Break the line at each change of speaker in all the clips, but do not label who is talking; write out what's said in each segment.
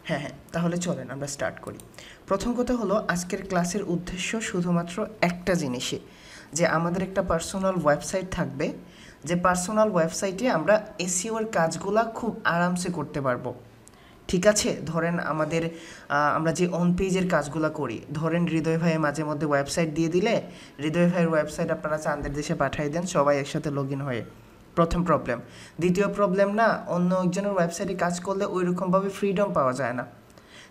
হ্যাঁ হ্যাঁ, তাহলে চলেন আমরা স্টার্ট করি। প্রথম কথা হলো, আজকের ক্লাসের উদ্দেশ্য শুধুমাত্র একটা জিনিসই, যে আমাদের একটা পার্সোনাল ওয়েবসাইট থাকবে, যে পার্সোনাল ওয়েবসাইটে আমরা এসইওর কাজগুলা খুব আরামসে করতে পারবো। ঠিক আছে, ধরেন আমরা যে অন পেজের কাজগুলো করি, ধরেন হৃদয় ভাইয়ের মাঝে মধ্যে ওয়েবসাইট দিয়ে দিলে, হৃদয় ভাইয়ের ওয়েবসাইট আপনারা চাঁদের দেশে পাঠিয়ে দেন সবাই একসাথে লগ ইন হয়ে। প্রথম প্রবলেম। দ্বিতীয় প্রবলেম, না অন্য একজনের ওয়েবসাইটে কাজ করলে ওই রকমভাবে ফ্রিডম পাওয়া যায় না।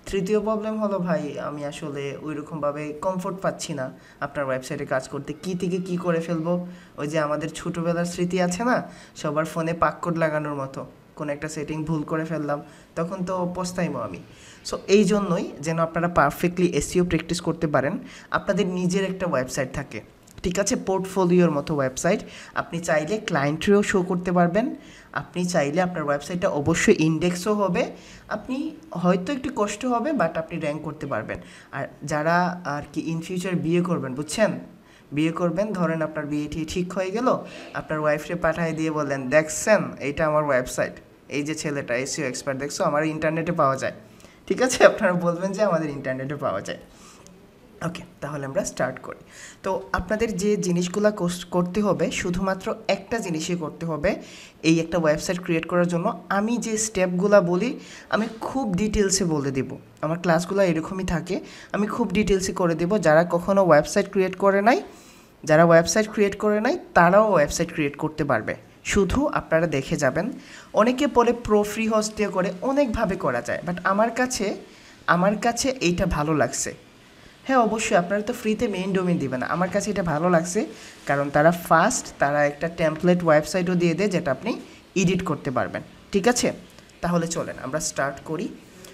তৃতীয় প্রবলেম হলো, ভাই আমি আসলে ওই রকমভাবে কমফোর্ট পাচ্ছি না আপনার ওয়েবসাইটে কাজ করতে, কী থেকে কী করে ফেলবো। ওই যে আমাদের ছোটোবেলার স্মৃতি আছে না, সবার ফোনে পাককোড লাগানোর মতো, কোনো একটা সেটিং ভুল করে ফেললাম, তখন তো পস্তাইমো আমি। সো এই জন্যই যেন আপনারা পারফেক্টলি এসইও প্র্যাকটিস করতে পারেন, আপনাদের নিজের একটা ওয়েবসাইট থাকে। ঠিক আছে, পোর্টফোলিওর মতো ওয়েবসাইট। আপনি চাইলে ক্লায়েন্টেরও শো করতে পারবেন, আপনি চাইলে আপনার ওয়েবসাইটটা অবশ্যই ইন্ডেক্সও হবে, আপনি হয়তো একটু কষ্ট হবে বাট আপনি র্যাঙ্ক করতে পারবেন। আর যারা আর কি ইন ফিউচার বিয়ে করবেন, বুঝছেন, বিয়ে করবেন, ধরেন আপনার বিয়েটি ঠিক হয়ে গেল, আপনার ওয়াইফকে পাঠিয়ে দিয়ে বললেন, দেখছেন এইটা আমার ওয়েবসাইট, এই যে ছেলেটা এসইও এক্সপার্ট, দেখছো আমার ইন্টারনেটে পাওয়া যায়। ঠিক আছে, আপনারা বলবেন যে আমাদের ইন্টারনেটে পাওয়া যায়। ওকে, তাহলে আমরা স্টার্ট করি। তো আপনাদের যে জিনিসগুলো করতে হবে, শুধুমাত্র একটা জিনিসই করতে হবে এই একটা ওয়েবসাইট ক্রিয়েট করার জন্য। আমি যে স্টেপগুলো বলি আমি খুব ডিটেলসে বলে দেব, আমার ক্লাসগুলো এরকমই থাকে, আমি খুব ডিটেলসে করে দেব। যারা কখনো ওয়েবসাইট ক্রিয়েট করে নাই, তারাও ওয়েবসাইট ক্রিয়েট করতে পারবে, শুধু আপনারা দেখে যাবেন। অনেকে বলে প্রো ফ্রি হোস্ট দিয়ে করে, অনেকভাবে করা যায়, বাট আমার কাছে এইটা ভালো লাগছে। হ্যাঁ অবশ্যই, আপনারা তো ফ্রিতে মেইন ডোমেইন দিবেন না, আমার কাছে এটা ভালো লাগছে কারণ তারা একটা টেমপ্লেট ওয়েবসাইটও দিয়ে দেয় যেটা আপনি এডিট করতে পারবেন। ঠিক আছে, তাহলে চলেন আমরা স্টার্ট করি।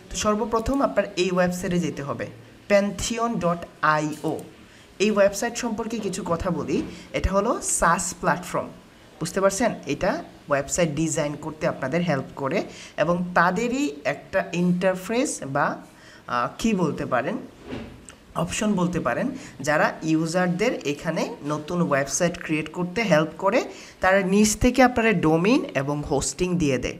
তো সর্বপ্রথম আপনার এই ওয়েবসাইটে যেতে হবে, pantheon.io। এই ওয়েবসাইট সম্পর্কে কিছু কথা বলি। এটা হলো সাস প্ল্যাটফর্ম, বুঝতে পারছেন, এটা ওয়েবসাইট ডিজাইন করতে আপনাদের হেল্প করে, এবং তাদেরই একটা ইন্টারফেস বা কি বলতে পারেন, অপশন বলতে পারেন, যারা ইউজারদের এখানে নতুন ওয়েবসাইট ক্রিয়েট করতে হেল্প করে, তারা নিজ থেকে আপনারা ডোমেইন এবং হোস্টিং দিয়ে দেয়।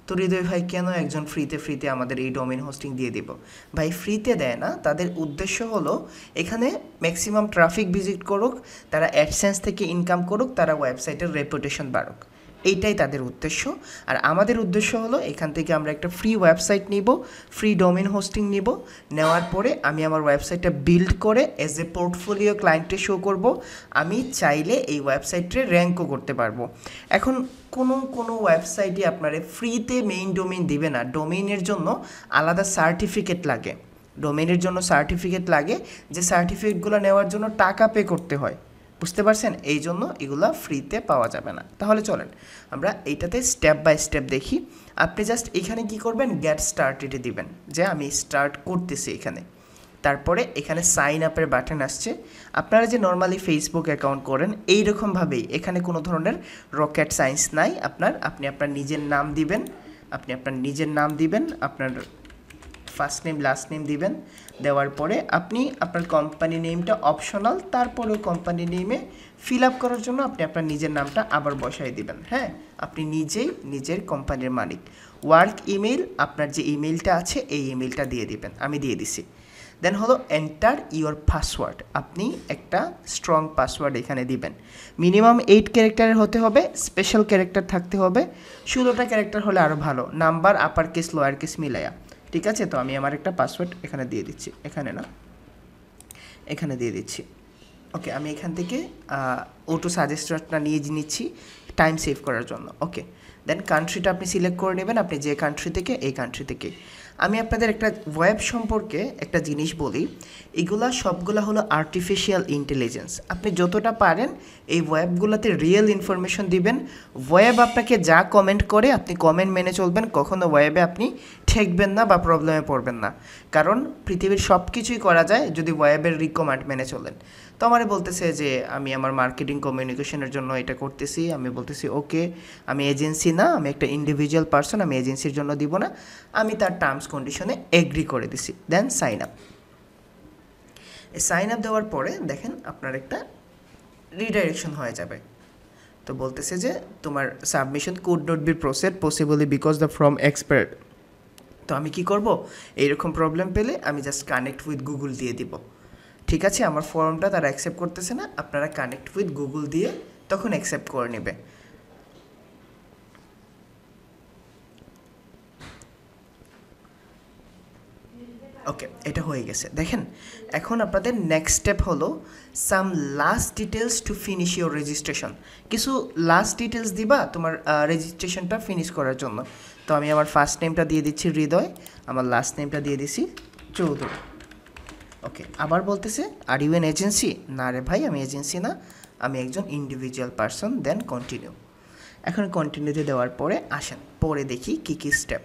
তো হৃদয় ভাই কেন একজন ফ্রিতে আমাদের এই ডোমেইন হোস্টিং দিয়ে দিব? ভাই ফ্রিতে দেয় না, তাদের উদ্দেশ্য হলো এখানে ম্যাক্সিমাম ট্রাফিক ভিজিট করুক, তারা অ্যাডসেন্স থেকে ইনকাম করুক, তারা ওয়েবসাইটের রেপুটেশন বাড়ুক, এইটাই তাদের উদ্দেশ্য। আর আমাদের উদ্দেশ্য হলো এখান থেকে আমরা একটা ফ্রি ওয়েবসাইট নিব, ফ্রি ডোমেইন হোস্টিং নিব, নেওয়ার পরে আমি আমার ওয়েবসাইটটা বিল্ড করে এজ এ পোর্টফোলিও ক্লায়েন্টে শো করব। আমি চাইলে এই ওয়েবসাইটে র্যাঙ্কও করতে পারবো। এখন কোনো ওয়েবসাইটে আপনারা ফ্রিতে মেইন ডোমেইন দিবে না, ডোমেইনের জন্য আলাদা সার্টিফিকেট লাগে, যে সার্টিফিকেটগুলো নেওয়ার জন্য টাকা পে করতে হয়, বুঝতে পারছেন, এই জন্য এগুলো ফ্রিতে পাওয়া যাবে না। তাহলে চলেন আমরা এইটাতে স্টেপ বাই স্টেপ দেখি। আপনি জাস্ট এখানে কি করবেন, গেট স্টার্টেডে দিবেন যে আমি স্টার্ট করতেছি এখানে। তারপরে এখানে সাইন আপের বাটন আসছে। আপনারা যে নর্মালি ফেসবুক অ্যাকাউন্ট করেন এইরকমভাবেই, এখানে কোনো ধরনের রকেট সায়েন্স নাই। আপনি আপনার নিজের নাম দিবেন, আপনার ফার্স্ট নেম লাস্ট নেম দিবেন, দেওয়ার পরে আপনি আপনার কোম্পানি নেমটা অপশনাল, তারপরেও কোম্পানি নেমে ফিল আপ করার জন্য আপনি আপনার নিজের নামটা আবার বসাই দিবেন। হ্যাঁ, আপনি নিজেই নিজের কোম্পানির মালিক। ওয়ার্ক ইমেল, আপনার যে ইমেলটা আছে এই ইমেলটা দিয়ে দিবেন, আমি দিয়ে দিছি। দেন হলো এন্টার ইওর পাসওয়ার্ড, আপনি একটা স্ট্রং পাসওয়ার্ড এখানে দিবেন, মিনিমাম 8 ক্যারেক্টারের হতে হবে, স্পেশাল ক্যারেক্টার থাকতে হবে, 16টা ক্যারেক্টার হলে আরও ভালো, number upper case lower case মিলাইয়া। ঠিক আছে, তো আমি আমার একটা পাসওয়ার্ড এখানে দিয়ে দিচ্ছি, এখানে দিয়ে দিচ্ছি। ওকে, আমি এখান থেকে অটো সাজেস্টরটা নিয়ে নিচ্ছি টাইম সেভ করার জন্য। ওকে, দেন কান্ট্রিটা আপনি সিলেক্ট করে নেবেন, আপনি যে কান্ট্রি থেকে, এই কান্ট্রি থেকে। আমি আপনাদের একটা ওয়েব সম্পর্কে একটা জিনিস বলি, এগুলা সবগুলা হলো আর্টিফিশিয়াল ইন্টেলিজেন্স। আপনি যতটা পারেন এই ওয়েবগুলোতে রিয়েল ইনফরমেশন দিবেন। ওয়েব আপনাকে যা কমেন্ট করে আপনি কমেন্ট মেনে চলবেন, কখনো ওয়েবে আপনি ঠেকবেন না বা প্রবলেমে পড়বেন না, কারণ পৃথিবীর সব কিছুই করা যায় যদি ওয়েবের রিকমেন্ড মেনে চলেন। তো আমারে বলতেছে যে আমি আমার মার্কেটিং কমিউনিকেশনের জন্য এটা করতেছি, আমি বলতেছি ওকে, আমি এজেন্সি না, আমি একটা ইন্ডিভিজুয়াল পার্সন, আমি এজেন্সির জন্য দিব না, আমি তার টার্মস কন্ডিশনে এগ্রি করে দিছি। দেন সাইন আপ। সাইন আপ দেওয়ার পরে দেখেন আপনার একটা রিডাইরেকশন হয়ে যাবে। তো বলতেছে যে তোমার submission could not be proceed possibly because the from expired. তো তো আমি কি করব, এইরকম প্রবলেম পেলে আমি জাস্ট কানেক্ট উইথ গুগল দিয়ে দিব। ঠিক আছে, আমার ফর্মটা তারা অ্যাকসেপ্ট করতেছে না, আপনারা কানেক্ট উইথ গুগল দিয়ে তখন অ্যাকসেপ্ট করে নেবে। ওকে, এটা হয়ে গেছে। দেখেন এখন আপনাদের নেক্সট স্টেপ হলো some last details to finish your registration. কিছু লাস্ট ডিটেলস দিবা তোমার রেজিস্ট্রেশনটা ফিনিশ করার জন্য। তো আমি আমার ফার্স্ট নেমটা দিয়ে দিচ্ছি হৃদয়, আমার লাস্ট নেমটা দিয়ে দিচ্ছি চৌধুরী। ওকে, আবার বলতেছে আর ইউ এন এজেন্সি? না রে ভাই, আমি এজেন্সি না, আমি একজন ইন্ডিভিজুয়াল পারসন। দেন কন্টিনিউ। এখন কন্টিনিউতে দেওয়ার পরে আসেন পরে দেখি কী কী স্টেপ।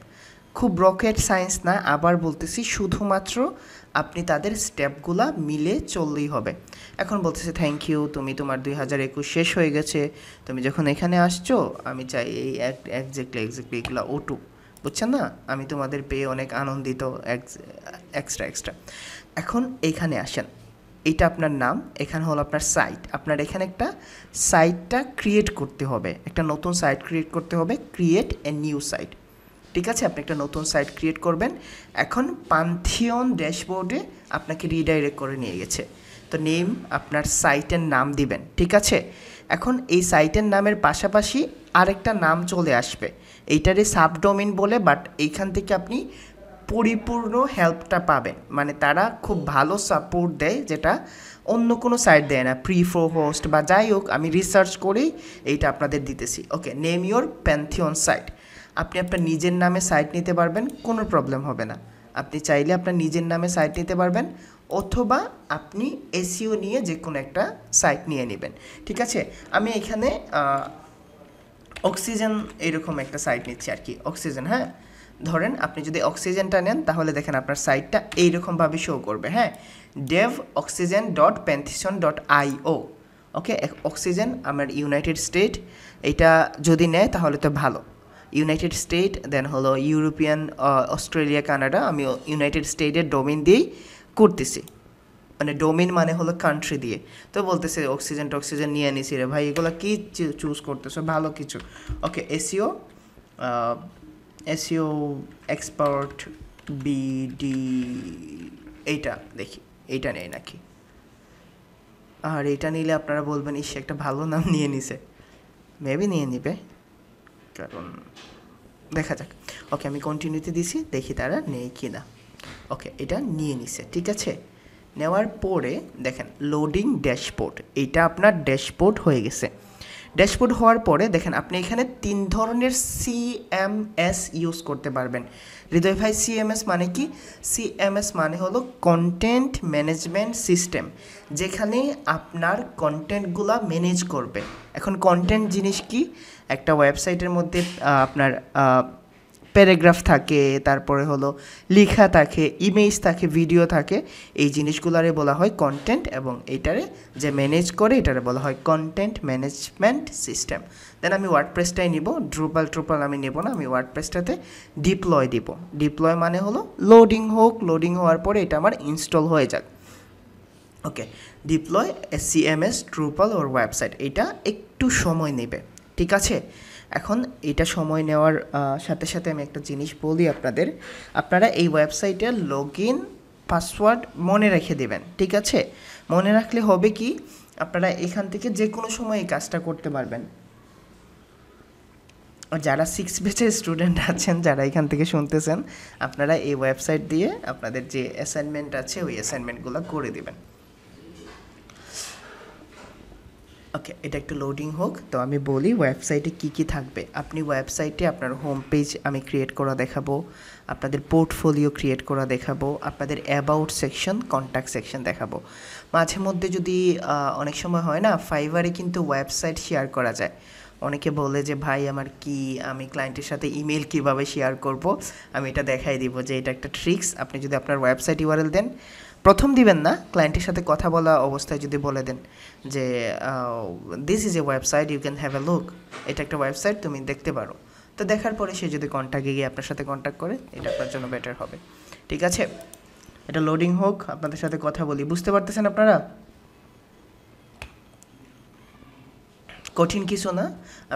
খুব রকেট সায়েন্স না, আবার বলতেছি শুধুমাত্র আপনি তাদের স্টেপগুলা মিলে চললেই হবে। এখন বলতেছে থ্যাংক ইউ, তুমি তোমার 2021 শেষ হয়ে গেছে, তুমি যখন এখানে আসছো আমি চাই এই এক্স্যাক্টলি এগুলো ওটু, বুঝছেন না? আমি তোমাদের পেয়ে অনেক আনন্দিত, এক্সট্রা। এখন এইখানে আসেন, এইটা আপনার নাম, এখানে হলো আপনার সাইট। আপনার এখানে একটা সাইটটা ক্রিয়েট করতে হবে, একটা নতুন সাইট ক্রিয়েট করতে হবে, ক্রিয়েট এ নিউ সাইট। ঠিক আছে, আপনি একটা নতুন সাইট ক্রিয়েট করবেন। এখন পান্থিয়ন ড্যাশবোর্ডে আপনাকে রিডাইরেক্ট করে নিয়ে গেছে। তো নেম, আপনার সাইটের নাম দিবেন। ঠিক আছে, এখন এই সাইটের নামের পাশাপাশি আরেকটা নাম চলে আসবে, এইটারই সাবডোমেইন বলে, বাট এইখান থেকে আপনি পরিপূর্ণ হেল্পটা পাবেন। মানে তারা খুব ভালো সাপোর্ট দেয়, যেটা অন্য কোনো সাইট দেয় না, হোস্ট বা যাই হোক, আমি রিসার্চ করেই এইটা আপনাদের দিতেছি। ওকে, নেম ইওর প্যান্থিয়ন সাইট। আপনি আপনার নিজের নামে সাইট নিতে পারবেন, কোনো প্রবলেম হবে না। আপনি চাইলে আপনার নিজের নামে সাইট নিতে পারবেন, অথবা আপনি এসইও নিয়ে যে কোনো একটা সাইট নিয়ে নেবেন। ঠিক আছে, আমি এখানে অক্সিজেন এরকম একটা সাইট নিচ্ছি আর কি, অক্সিজেন। হ্যাঁ, ধরেন আপনি যদি অক্সিজেনটা নেন তাহলে দেখেন আপনার সাইটটা এইরকমভাবে শো করবে। হ্যাঁ, devoxygen.pantheon.io। ওকে, অক্সিজেন আমার ইউনাইটেড স্টেট, এটা যদি নেয় তাহলে তো ভালো। ইউনাইটেড স্টেট, দেন হলো ইউরোপিয়ান, অস্ট্রেলিয়া, কানাডা। আমি ইউনাইটেড স্টেটের ডোমেন দিয়েই করতেছি, মানে ডোমেন মানে হলো কান্ট্রি দিয়ে। তো বলতেছে অক্সিজেন নিয়ে নিছি রে ভাই, এগুলো কি চুজ করতেছো? ভালো কিছু। ওকে, এসইও এক্সপার্ট বিডি, এইটা দেখি, এইটা নেই নাকি? আর এইটা নিলে আপনারা বলবেন ইস একটা ভালো নাম নিয়ে নিছে, মেবি নিয়ে নিবে, কারণ দেখা যাক। ওকে, আমি কন্টিনিউতে দিছি, দেখি তারা নেই কি না। ওকে, এটা নিয়ে নিছে। ঠিক আছে, নেওয়ার পরে দেখেন লোডিং ড্যাশবোর্ড, এইটা আপনার ড্যাশবোর্ড হয়ে গেছে। ড্যাশবোর্ড হওয়ার পরে দেখেন আপনি এখানে 3 ধরনের সিএমএস ইউজ করতে পারবেন। হৃদয় ভাই, সিএমএস মানে কি? সিএমএস মানে হলো কন্টেন্ট ম্যানেজমেন্ট সিস্টেম, যেখানে আপনার কন্টেন্টগুলা ম্যানেজ করবে। এখন কন্টেন্ট জিনিস কি? একটা ওয়েবসাইটের মধ্যে আপনার প্যারাগ্রাফ থাকে, তারপরে হলো লেখা থাকে, ইমেজ থাকে, ভিডিও থাকে, এই জিনিসগুলারে বলা হয় কন্টেন্ট, এবং এইটারে যে ম্যানেজ করে এটারে বলা হয় কন্টেন্ট ম্যানেজমেন্ট সিস্টেম। দেন আমি ওয়ার্ডপ্রেসটাই নিব, ড্রুপাল আমি নেব না, আমি ওয়ার্ডপ্রেসটাতে ডিপ্লয় দিব। ডিপ্লয় মানে হলো লোডিং হোক, লোডিং হওয়ার পরে এটা আমার ইনস্টল হয়ে যাক। ওকে, ডিপ্লয় সিএমএস ড্রুপাল ওর ওয়েবসাইট, এটা একটু সময় নেবে। ঠিক আছে, এখন এটা সময় নেওয়ার সাথে সাথে আমি একটা জিনিস বলি আপনাদের, আপনারা এই ওয়েবসাইটের লগইন পাসওয়ার্ড মনে রেখে দেবেন। ঠিক আছে, মনে রাখলে হবে কি, আপনারা এখান থেকে যে কোনো সময় এই কাজটা করতে পারবেন। আর যারা 6 ব্যাচের স্টুডেন্ট আছেন, যারা এখান থেকে শুনতেছেন, আপনারা এই ওয়েবসাইট দিয়ে আপনাদের যে অ্যাসাইনমেন্ট আছে ওই অ্যাসাইনমেন্টগুলো করে দেবেন। ওকে, এটা একটু লোডিং হোক। তো আমি বলি ওয়েবসাইটে কি কি থাকবে। আপনি ওয়েবসাইটে আপনার হোম পেজ আমি ক্রিয়েট করা দেখাবো, আপনাদের পোর্টফোলিও ক্রিয়েট করা দেখাবো, আপনাদের অ্যাবাউট সেকশন, কন্ট্যাক্ট সেকশন দেখাবো। মাঝে মধ্যে যদি অনেক সময় হয় না, ফাইবারে কিন্তু ওয়েবসাইট শেয়ার করা যায়। অনেকে বলে যে ভাই আমার কি, আমি ক্লায়েন্টের সাথে ইমেল কিভাবে শেয়ার করব, আমি এটা দেখাই দিব যে এটা একটা ট্রিক্স। আপনি যদি আপনার ওয়েবসাইট ইউআরএল দেন, প্রথম দিবেন না, ক্লায়েন্টের সাথে কথা বলা অবস্থায় যদি বলে দেন যে this is a website, you can have a look, এটা একটা ওয়েবসাইট, তুমি দেখতে পারো। তো দেখার পরে সে যদি কন্ট্যাক্টে গিয়ে আপনার সাথে কন্ট্যাক্ট করে, এটা আপনার জন্য বেটার হবে। ঠিক আছে, এটা লোডিং হোক, আপনাদের সাথে কথা বলি। বুঝতে পারতেছেন আপনারা? কঠিন কিছু না।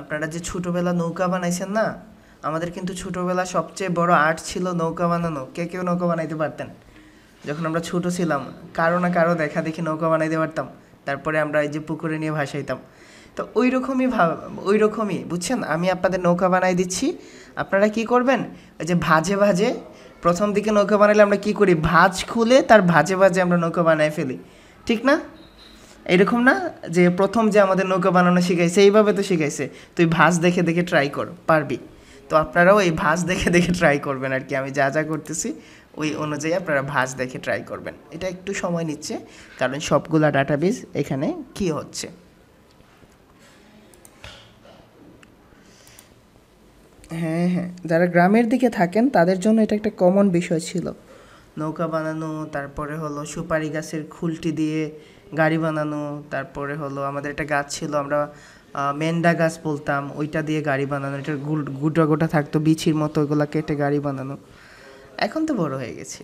আপনারা যে ছোটোবেলা নৌকা বানাইছেন না, আমাদের কিন্তু ছোটোবেলা সবচেয়ে বড় আর্ট ছিল নৌকা বানানো। কে কেউ নৌকা বানাইতে পারতেন? যখন আমরা ছোট ছিলাম কারো না কারো দেখা দেখি নৌকা বানাইতে পারতাম, তারপরে আমরা এই যে পুকুরে নিয়ে ভাসাইতাম। তো ওই রকমই বুঝছেন, আমি আপনাদের নৌকা বানাই দিচ্ছি, আপনারা কি করবেন, ওই যে ভাজে ভাজে প্রথম দিকে নৌকা বানাইলে আমরা কি করি, ভাঁজ খুলে তার ভাজে ভাজে আমরা নৌকা বানাই ফেলি, ঠিক না? এরকম না যে প্রথম যে আমাদের নৌকা বানানো শিখাইছে এইভাবে তো শিখাইছে, তুই ভাঁজ দেখে দেখে ট্রাই কর, পারবি। তো আপনারাও এই ভাঁজ দেখে দেখে ট্রাই করবেন আর কি, আমি যা যা করতেছি ওই অনুযায়ী আপনারা ভাঁজ দেখে ট্রাই করবেন। এটা একটু সময় নিচ্ছে কারণ সবগুলা ডাটাবেস এখানে কি হচ্ছে। হ্যাঁ হ্যাঁ, যারা গ্রামের দিকে থাকেন তাদের জন্য এটা একটা কমন বিষয় ছিল, নৌকা বানানো, তারপরে হলো সুপারি গাছের খুলটি দিয়ে গাড়ি বানানো, তারপরে হলো আমাদের একটা গাছ ছিল আমরা মেন্ডা গাছ বলতাম, ওইটা দিয়ে গাড়ি বানানো, এটার গোটা গোটা থাকতো বিছির মতো, ওইগুলা কেটে গাড়ি বানানো। এখন তো বড় হয়ে গেছি,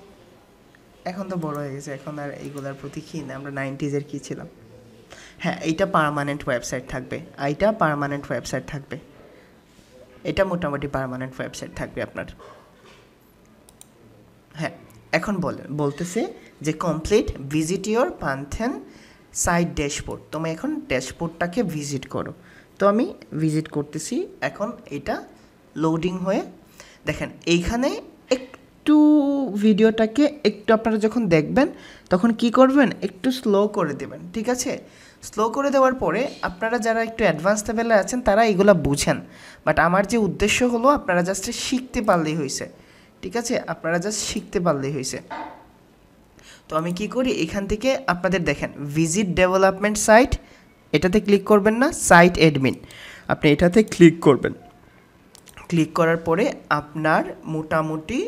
এখন আর এইগুলার প্রতি কী না, আমরা 90s কী ছিলাম। হ্যাঁ, এইটা পার্মানেন্ট ওয়েবসাইট থাকবে, এটা মোটামুটি পার্মানেন্ট ওয়েবসাইট থাকবে আপনার। হ্যাঁ, এখন বলতেছে যে complete visit your Pantheon site dashboard, তুমি এখন ড্যাশবোর্ডটাকে ভিজিট করো। তো আমি ভিজিট করতেছি, এখন এটা লোডিং হয়ে দেখেন এইখানে একটু ভিডিওটাকে একটু আপনারা যখন দেখবেন তখন কি করবেন, একটু স্লো করে দেবেন, ঠিক আছে? স্লো করে দেওয়ার পরে আপনারা যারা একটু অ্যাডভান্স লেভেলে আছেন তারা এগুলো বুঝেন, বাট আমার যে উদ্দেশ্য হলো আপনারা জাস্ট শিখতে পারলেই হয়েছে, ঠিক আছে? আপনারা জাস্ট শিখতে পারলেই হয়েছে। তো আমি কি করি, এখান থেকে আপনাদের দেখেন ভিজিট ডেভেলপমেন্ট সাইট, এটাতে ক্লিক করবেন না, সাইট অ্যাডমিন, আপনি এটাতে ক্লিক করবেন। ক্লিক করার পরে আপনার মোটামুটি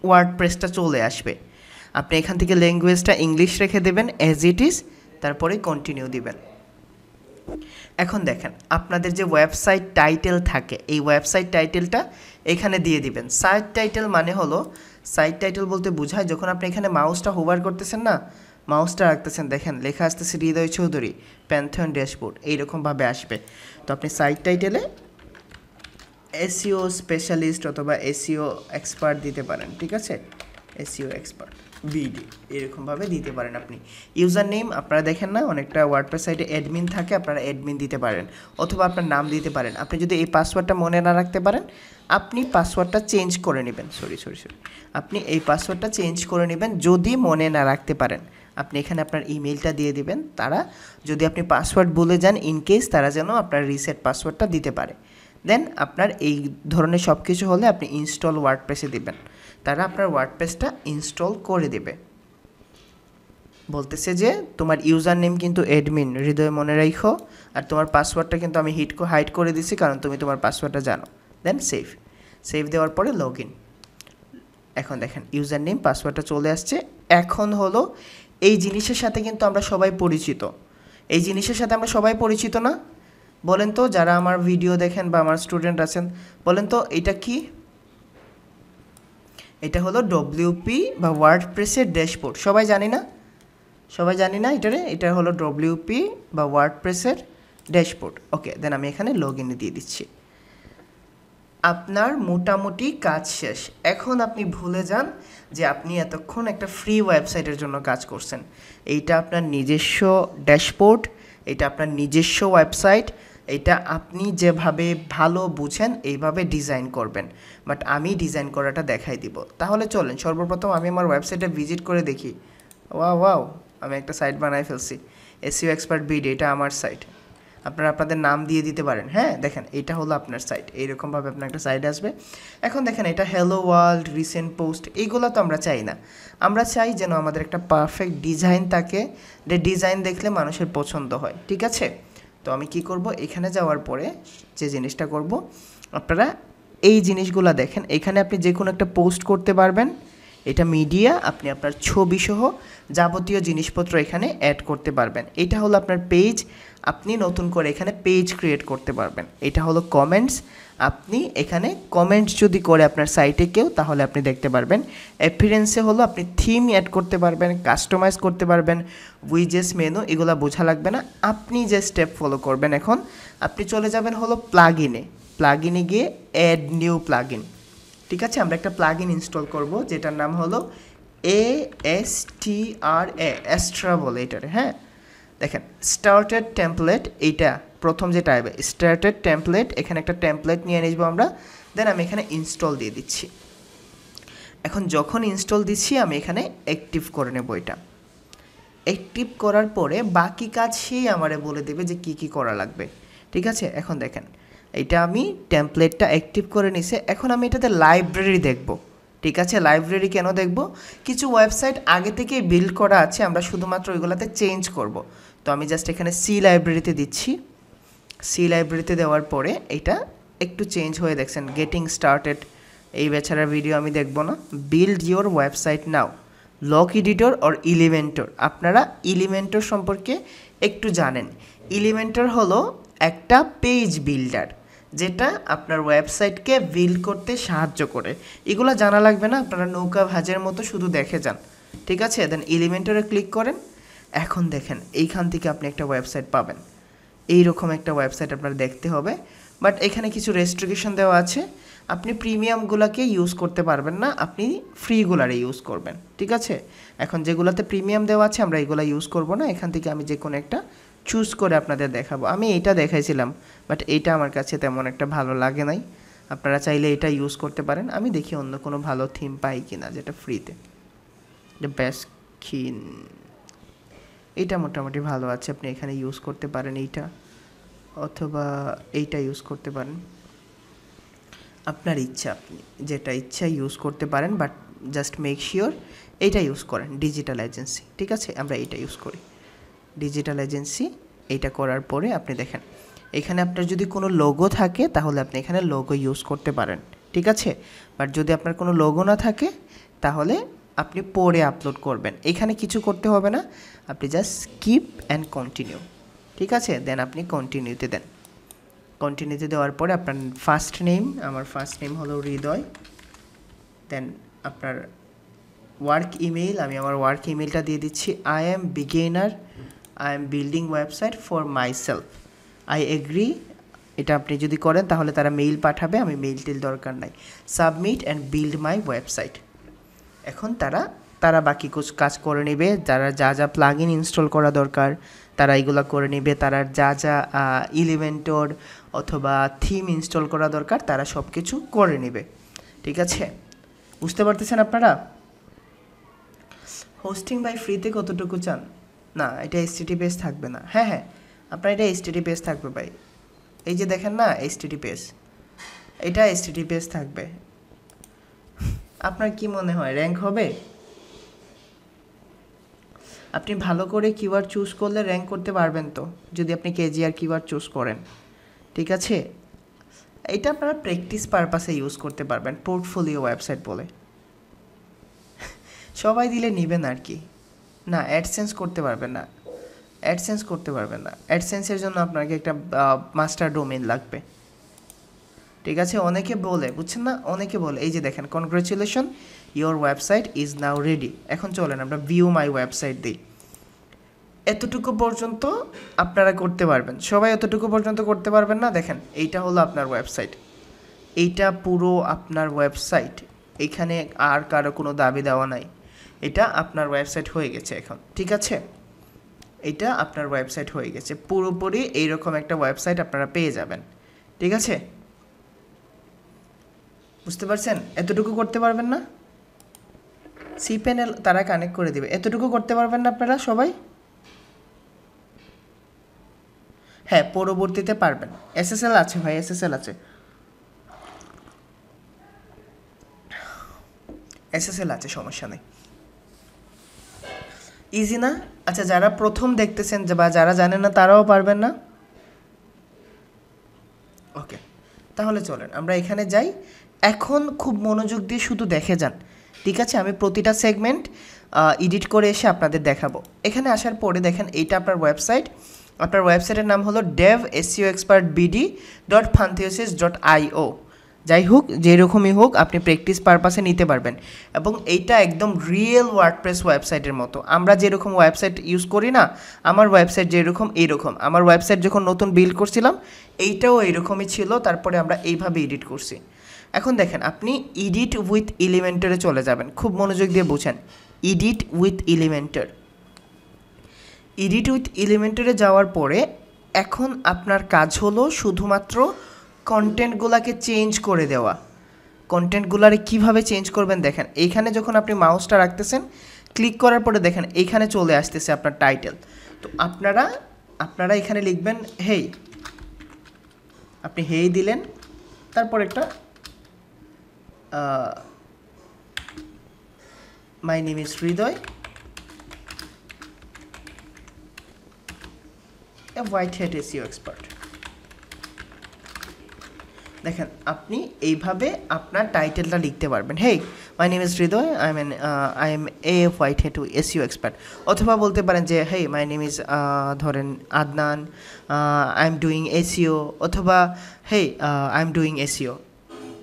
ওয়ার্ডপ্রেসটা চলে আসবে। আপনি এখান থেকে ল্যাঙ্গুয়েজটা ইংলিশ রেখে দেবেন অ্যাজ ইট ইজ, তারপরে কন্টিনিউ দিবেন। এখন দেখেন আপনাদের যে ওয়েবসাইট টাইটেল থাকে, এই ওয়েবসাইট টাইটেলটা এখানে দিয়ে দিবেন। সাইট টাইটেল মানে হলো, সাইট টাইটেল বলতে বোঝায় যখন আপনি এখানে মাউসটা হোভার করতেছেন না, মাউসটা রাখতেছেন, দেখেন লেখা আসতেছে হৃদয় চৌধুরী প্যান্থন ড্যাশবোর্ড, এইরকমভাবে আসবে। তো আপনি সাইট টাইটেলে এসইও স্পেশালিস্ট অথবা এসইও এক্সপার্ট দিতে পারেন, ঠিক আছে? এসইও এক্সপার্ট বিডি এরকমভাবে দিতে পারেন আপনি। ইউজার নেম আপনারা দেখেন না অনেকটা ওয়ার্ডপ্রেস সাইটে অ্যাডমিন থাকে, আপনারা অ্যাডমিন দিতে পারেন, অথবা আপনার নাম দিতে পারেন। আপনি যদি এই পাসওয়ার্ডটা মনে না রাখতে পারেন, আপনি পাসওয়ার্ডটা চেঞ্জ করে নেবেন, আপনি এই পাসওয়ার্ডটা চেঞ্জ করে নেবেন যদি মনে না রাখতে পারেন। আপনি এখানে আপনার ইমেলটা দিয়ে দিবেন, তারা যদি আপনি পাসওয়ার্ড ভুলে যান ইনকেস, তারা যেন আপনার রিসেট পাসওয়ার্ডটা দিতে পারে। দেন আপনার এই ধরনের সব কিছু হলে আপনি ইনস্টল ওয়ার্ডপ্রেসে দিবেন, তারা আপনার ওয়ার্ডপ্রেসটা ইনস্টল করে দেবে। বলতেছে যে তোমার ইউজার নেম কিন্তু অ্যাডমিন, হৃদয় মনে রাখো, আর তোমার পাসওয়ার্ডটা কিন্তু আমি হাইড করে দিছি কারণ তুমি তোমার পাসওয়ার্ডটা জানো। দেন সেভ দেওয়ার পরে লগ ইন। এখন দেখেন ইউজার নেম পাসওয়ার্ডটা চলে আসছে। এখন হলো এই জিনিসের সাথে কিন্তু আমরা সবাই পরিচিত, না? বলেন তো, যারা আমার ভিডিও দেখেন বা আমার স্টুডেন্ট আছেন, বলেন তো এটা কি? এটা হলো ডব্লিউপি বা ওয়ার্ডপ্রেসের ড্যাশবোর্ড। সবাই জানি না এটা হলো ডব্লিউপি বা ওয়ার্ডপ্রেসের ড্যাশবোর্ড। ওকে, দেন আমি এখানে লগ ইনে দিয়ে দিচ্ছি। আপনার মোটামুটি কাজ শেষ। এখন আপনি ভুলে যান যে আপনি এতক্ষণ একটা ফ্রি ওয়েবসাইটের জন্য কাজ করছেন। এইটা আপনার নিজস্ব ড্যাশবোর্ড, এটা আপনার নিজস্ব ওয়েবসাইট, এটা আপনি যেভাবে ভালো বুঝেন এইভাবে ডিজাইন করবেন, বাট আমি ডিজাইন করাটা দেখাই দিব। তাহলে চলেন সর্বপ্রথম আমি আমার ওয়েবসাইটে ভিজিট করে দেখি। ওয়াও, আমি একটা সাইট বানাই ফেলছি, এসইও এক্সপার্ট বিডি, এটা আমার সাইট। আপনারা আপনাদের নাম দিয়ে দিতে পারেন। হ্যাঁ, দেখেন এটা হলো আপনার সাইট, এইরকমভাবে আপনার একটা সাইট আসবে। এখন দেখেন এটা হ্যালো ওয়ার্ল্ড, রিসেন্ট পোস্ট, এইগুলো তো আমরা চাই না। আমরা চাই যেন আমাদের একটা পারফেক্ট ডিজাইন থাকে, যে ডিজাইন দেখলে মানুষের পছন্দ হয়, ঠিক আছে? তো আমি কি করব, এখানে যাওয়ার পরে যে জিনিসটা করব, আপনারা এই জিনিসগুলো দেখেন, এখানে আপনি যে কোনো একটা পোস্ট করতে পারবেন। এটা মিডিয়া, আপনি আপনার ছবি সহ যাবতীয় জিনিসপত্র এখানে অ্যাড করতে পারবেন। এটা হলো আপনার পেজ, আপনি নতুন করে এখানে পেজ ক্রিয়েট করতে পারবেন। এটা হলো কমেন্টস, আপনি এখানে কমেন্টস যদি করে আপনার সাইটে কেউ, তাহলে আপনি দেখতে পারবেন। অ্যাপিয়ারেন্সে হলো আপনি থিম অ্যাড করতে পারবেন, কাস্টমাইজ করতে পারবেন, উইজেস মেনু, এগুলো বোঝা লাগবে না। আপনি যে স্টেপ ফলো করবেন, এখন আপনি চলে যাবেন হলো প্লাগইনে। প্লাগইনে গিয়ে অ্যাড নিউ প্লাগইন। ঠিক আছে, আমরা একটা প্লাগইন ইনস্টল করব যেটার নাম হলো ASTRA বলে এটারে। হ্যাঁ, দেখেন স্টার্টেড টেমপ্লেট, এইটা প্রথম যেটা আসবে স্টার্টেড টেমপ্লেট, এখানে একটা টেমপ্লেট নিয়ে নিব আমরা। দেন আমি এখানে ইনস্টল দিয়ে দিচ্ছি। এখন যখন ইনস্টল দিচ্ছি আমি এখানে অ্যাক্টিভ করে নেব। এটা অ্যাক্টিভ করার পরে বাকি কাজ সেই আমারে বলে দেবে যে কি কি করা লাগবে। ঠিক আছে, এখন দেখেন এটা আমি টেমপ্লেটটা অ্যাক্টিভ করে নিছে। এখন আমি এটাতে লাইব্রেরি দেখব। ঠিক আছে, লাইব্রেরি কেন দেখব? কিছু ওয়েবসাইট আগে থেকেই বিল্ড করা আছে, আমরা শুধুমাত্র ওইগুলোতে চেঞ্জ করব। তো আমি জাস্ট এখানে সি লাইব্রেরিতে দিচ্ছি। সি লাইব্রেরিতে দেওয়ার পরে এটা একটু চেঞ্জ হয়ে দেখছেন গেটিং স্টার্টেড। এই বেচারার ভিডিও আমি দেখব না। Build your website now, log editor or Elementor. আপনারা ইলিমেন্টর সম্পর্কে একটু জানেন। ইলিমেন্টর হলো একটা পেজ বিল্ডার যেটা আপনার ওয়েবসাইটকে বিল্ড করতে সাহায্য করে। এগুলো জানা লাগবে না, আপনারা নৌকা ভাজের মতো শুধু দেখে যান। ঠিক আছে, দেন এলিমেন্টরে ক্লিক করেন। এখন দেখেন এইখান থেকে আপনি একটা ওয়েবসাইট পাবেন। এইরকম একটা ওয়েবসাইট আপনার দেখতে হবে, বাট এখানে কিছু রেস্ট্রিকশন দেওয়া আছে। আপনি প্রিমিয়ামগুলোকে ইউজ করতে পারবেন না, আপনি ফ্রিগুলারে ইউজ করবেন। ঠিক আছে, এখন যেগুলোতে প্রিমিয়াম দেওয়া আছে আমরা এগুলো ইউজ করব না। এখান থেকে আমি যে কোনো একটা চুজ করে আপনাদের দেখাবো। আমি এইটা দেখাইছিলাম, বাট এইটা আমার কাছে তেমন একটা ভালো লাগে নাই। আপনারা চাইলে এটা ইউজ করতে পারেন। আমি দেখি অন্য কোনো ভালো থিম পাই কি না যেটা ফ্রিতে। বেস্কিন, এইটা মোটামুটি ভালো আছে, আপনি এখানে ইউজ করতে পারেন এইটা, অথবা এইটা ইউজ করতে পারেন। আপনার ইচ্ছা, আপনি যেটা ইচ্ছা ইউজ করতে পারেন, বাট জাস্ট মেক শিওর এইটা ইউজ করেন। ডিজিটাল এজেন্সি, ঠিক আছে, আমরা এইটা ইউজ করি। ডিজিটাল এজেন্সি, এইটা করার পরে আপনি দেখেন এখানে আপনার যদি কোনো লোগো থাকে তাহলে আপনি এখানে লোগো ইউজ করতে পারেন। ঠিক আছে, বাট যদি আপনার কোনো লোগো না থাকে তাহলে আপনি পরে আপলোড করবেন। এখানে কিছু করতে হবে না, আপনি জাস্ট স্কিপ অ্যান্ড কন্টিনিউ। ঠিক আছে, দেন আপনি কন্টিনিউতে দেন। কন্টিনিউতে দেওয়ার পরে আপনার ফার্স্ট নেম, আমার ফার্স্ট নেম হলো হৃদয়। দেন আপনার ওয়ার্ক ইমেইল, আমি আমার ওয়ার্ক ইমেইলটা দিয়ে দিচ্ছি। I am beginner, I am building website for myself, I agree. এটা আপনি যদি করেন তাহলে তারা মেইল পাঠাবে, আমি মেইল টিল দরকার নাই। Submit and build my website. এখন তারা বাকি কাজ করে নেবে। যারা যা যা প্লাগইন ইনস্টল করা দরকার তারা এগুলো করে নেবে। তারা যা যা এলিমেন্টর অথবা থিম ইনস্টল করা দরকার তারা সব কিছু করে নেবে। ঠিক আছে, বুঝতে পারতেছেন আপনারা? হোস্টিং বাই ফ্রিতে কতটুকু চান? না, এটা HTTPS থাকবে না। হ্যাঁ হ্যাঁ, আপনার এটা HTTPS থাকবে ভাই। এই যে দেখেন না HTTPS, এটা HTTPS থাকবে। আপনার কি মনে হয় র্যাঙ্ক হবে? আপনি ভালো করে কিওয়ার্ড চুজ করলে র্যাঙ্ক করতে পারবেন তো, যদি আপনি KGR কিওয়ার্ড চুজ করেন। ঠিক আছে, এটা আপনারা প্র্যাকটিস পারপাসে ইউজ করতে পারবেন, পোর্টফোলিও ওয়েবসাইট বলে। সবাই দিলে নেবেন আর কি। না, অ্যাডসেন্স করতে পারবেন না, অ্যাডসেন্স করতে পারবেন না। অ্যাডসেন্সের জন্য আপনাকে একটা মাস্টার ডোমেইন লাগবে। ঠিক আছে, অনেকে বলে, বুঝছেন না, অনেকে বলে এই যে দেখেন congratulation your website is now ready. এখন চলেন আমরা ভিউ মাই ওয়েবসাইট দিই। এতটুকু পর্যন্ত আপনারা করতে পারবেন, সবাই এতটুকু পর্যন্ত করতে পারবেন না। দেখেন এইটা হলো আপনার ওয়েবসাইট, এইটা পুরো আপনার ওয়েবসাইট। এখানে আর কারো কোনো দাবি দেওয়া নাই, এটা আপনার ওয়েবসাইট হয়ে গেছে এখন। ঠিক আছে, এটা আপনার ওয়েবসাইট হয়ে গেছে পুরোপুরি। এইরকম একটা ওয়েবসাইট আপনারা পেয়ে যাবেন। ঠিক আছে, বুঝতে পারছেন? এতটুকু করতে পারবেন না? cPanel তারা কানেক্ট করে দিবে। এতটুকু করতে পারবেন না আপনারা সবাই? হ্যাঁ, পরবর্তীতে পারবেন। SSL আছে ভাই, SSL আছে, SSL আছে, সমস্যা নেই, ইজি না? আচ্ছা, যারা প্রথম দেখতেছেন বা যারা জানেন না তারাও পারবেন না? ওকে, তাহলে চলেন আমরা এখানে যাই। এখন খুব মনোযোগ দিয়ে শুধু দেখে যান। ঠিক আছে, আমি প্রতিটা সেগমেন্ট এডিট করে এসে আপনাদের দেখাবো। এখানে আসার পরে দেখেন এইটা আপনার ওয়েবসাইট। আপনার ওয়েবসাইটের নাম হলো devseoexpertbd.pantheosis.io। যাই হোক, যেরকমই হোক আপনি প্র্যাকটিস পারপাসে নিতে পারবেন। এবং এইটা একদম রিয়েল ওয়ার্ডপ্রেস ওয়েবসাইটের মতো। আমরা যেরকম ওয়েবসাইট ইউজ করি না, আমার ওয়েবসাইট যেরকম এইরকম। আমার ওয়েবসাইট যখন নতুন বিল্ড করছিলাম এইটাও এইরকমই ছিল, তারপরে আমরা এইভাবে এডিট করছি। এখন দেখেন, আপনি এডিট উইথ এলিমেন্টরে চলে যাবেন, খুব মনোযোগ দিয়ে বুঝেন। Edit with Elementor, edit with এলিমেন্টরে যাওয়ার পরে এখন আপনার কাজ হলো শুধুমাত্র কন্টেন্টগুলোকে চেঞ্জ করে দেওয়া। কন্টেন্টগুলারে কীভাবে চেঞ্জ করবেন দেখেন, এইখানে যখন আপনি মাউসটা রাখতেছেন ক্লিক করার পরে দেখেন এইখানে চলে আসতেছে আপনার টাইটেল। তো আপনারা এখানে লিখবেন হেই, আপনি হেই দিলেন, তারপর একটা my name is Hridoy, a white hat SEO expert. দেখেন আপনি এইভাবে আপনার টাইটেলটা লিখতে পারবেন, hey my name is Hridoy, I am a white hat SEO expert. অথবা বলতে পারেন যে হেই মাই নেম ইজ ধরেন Adnan, I am doing SEO, অথবা hey I am doing SEO,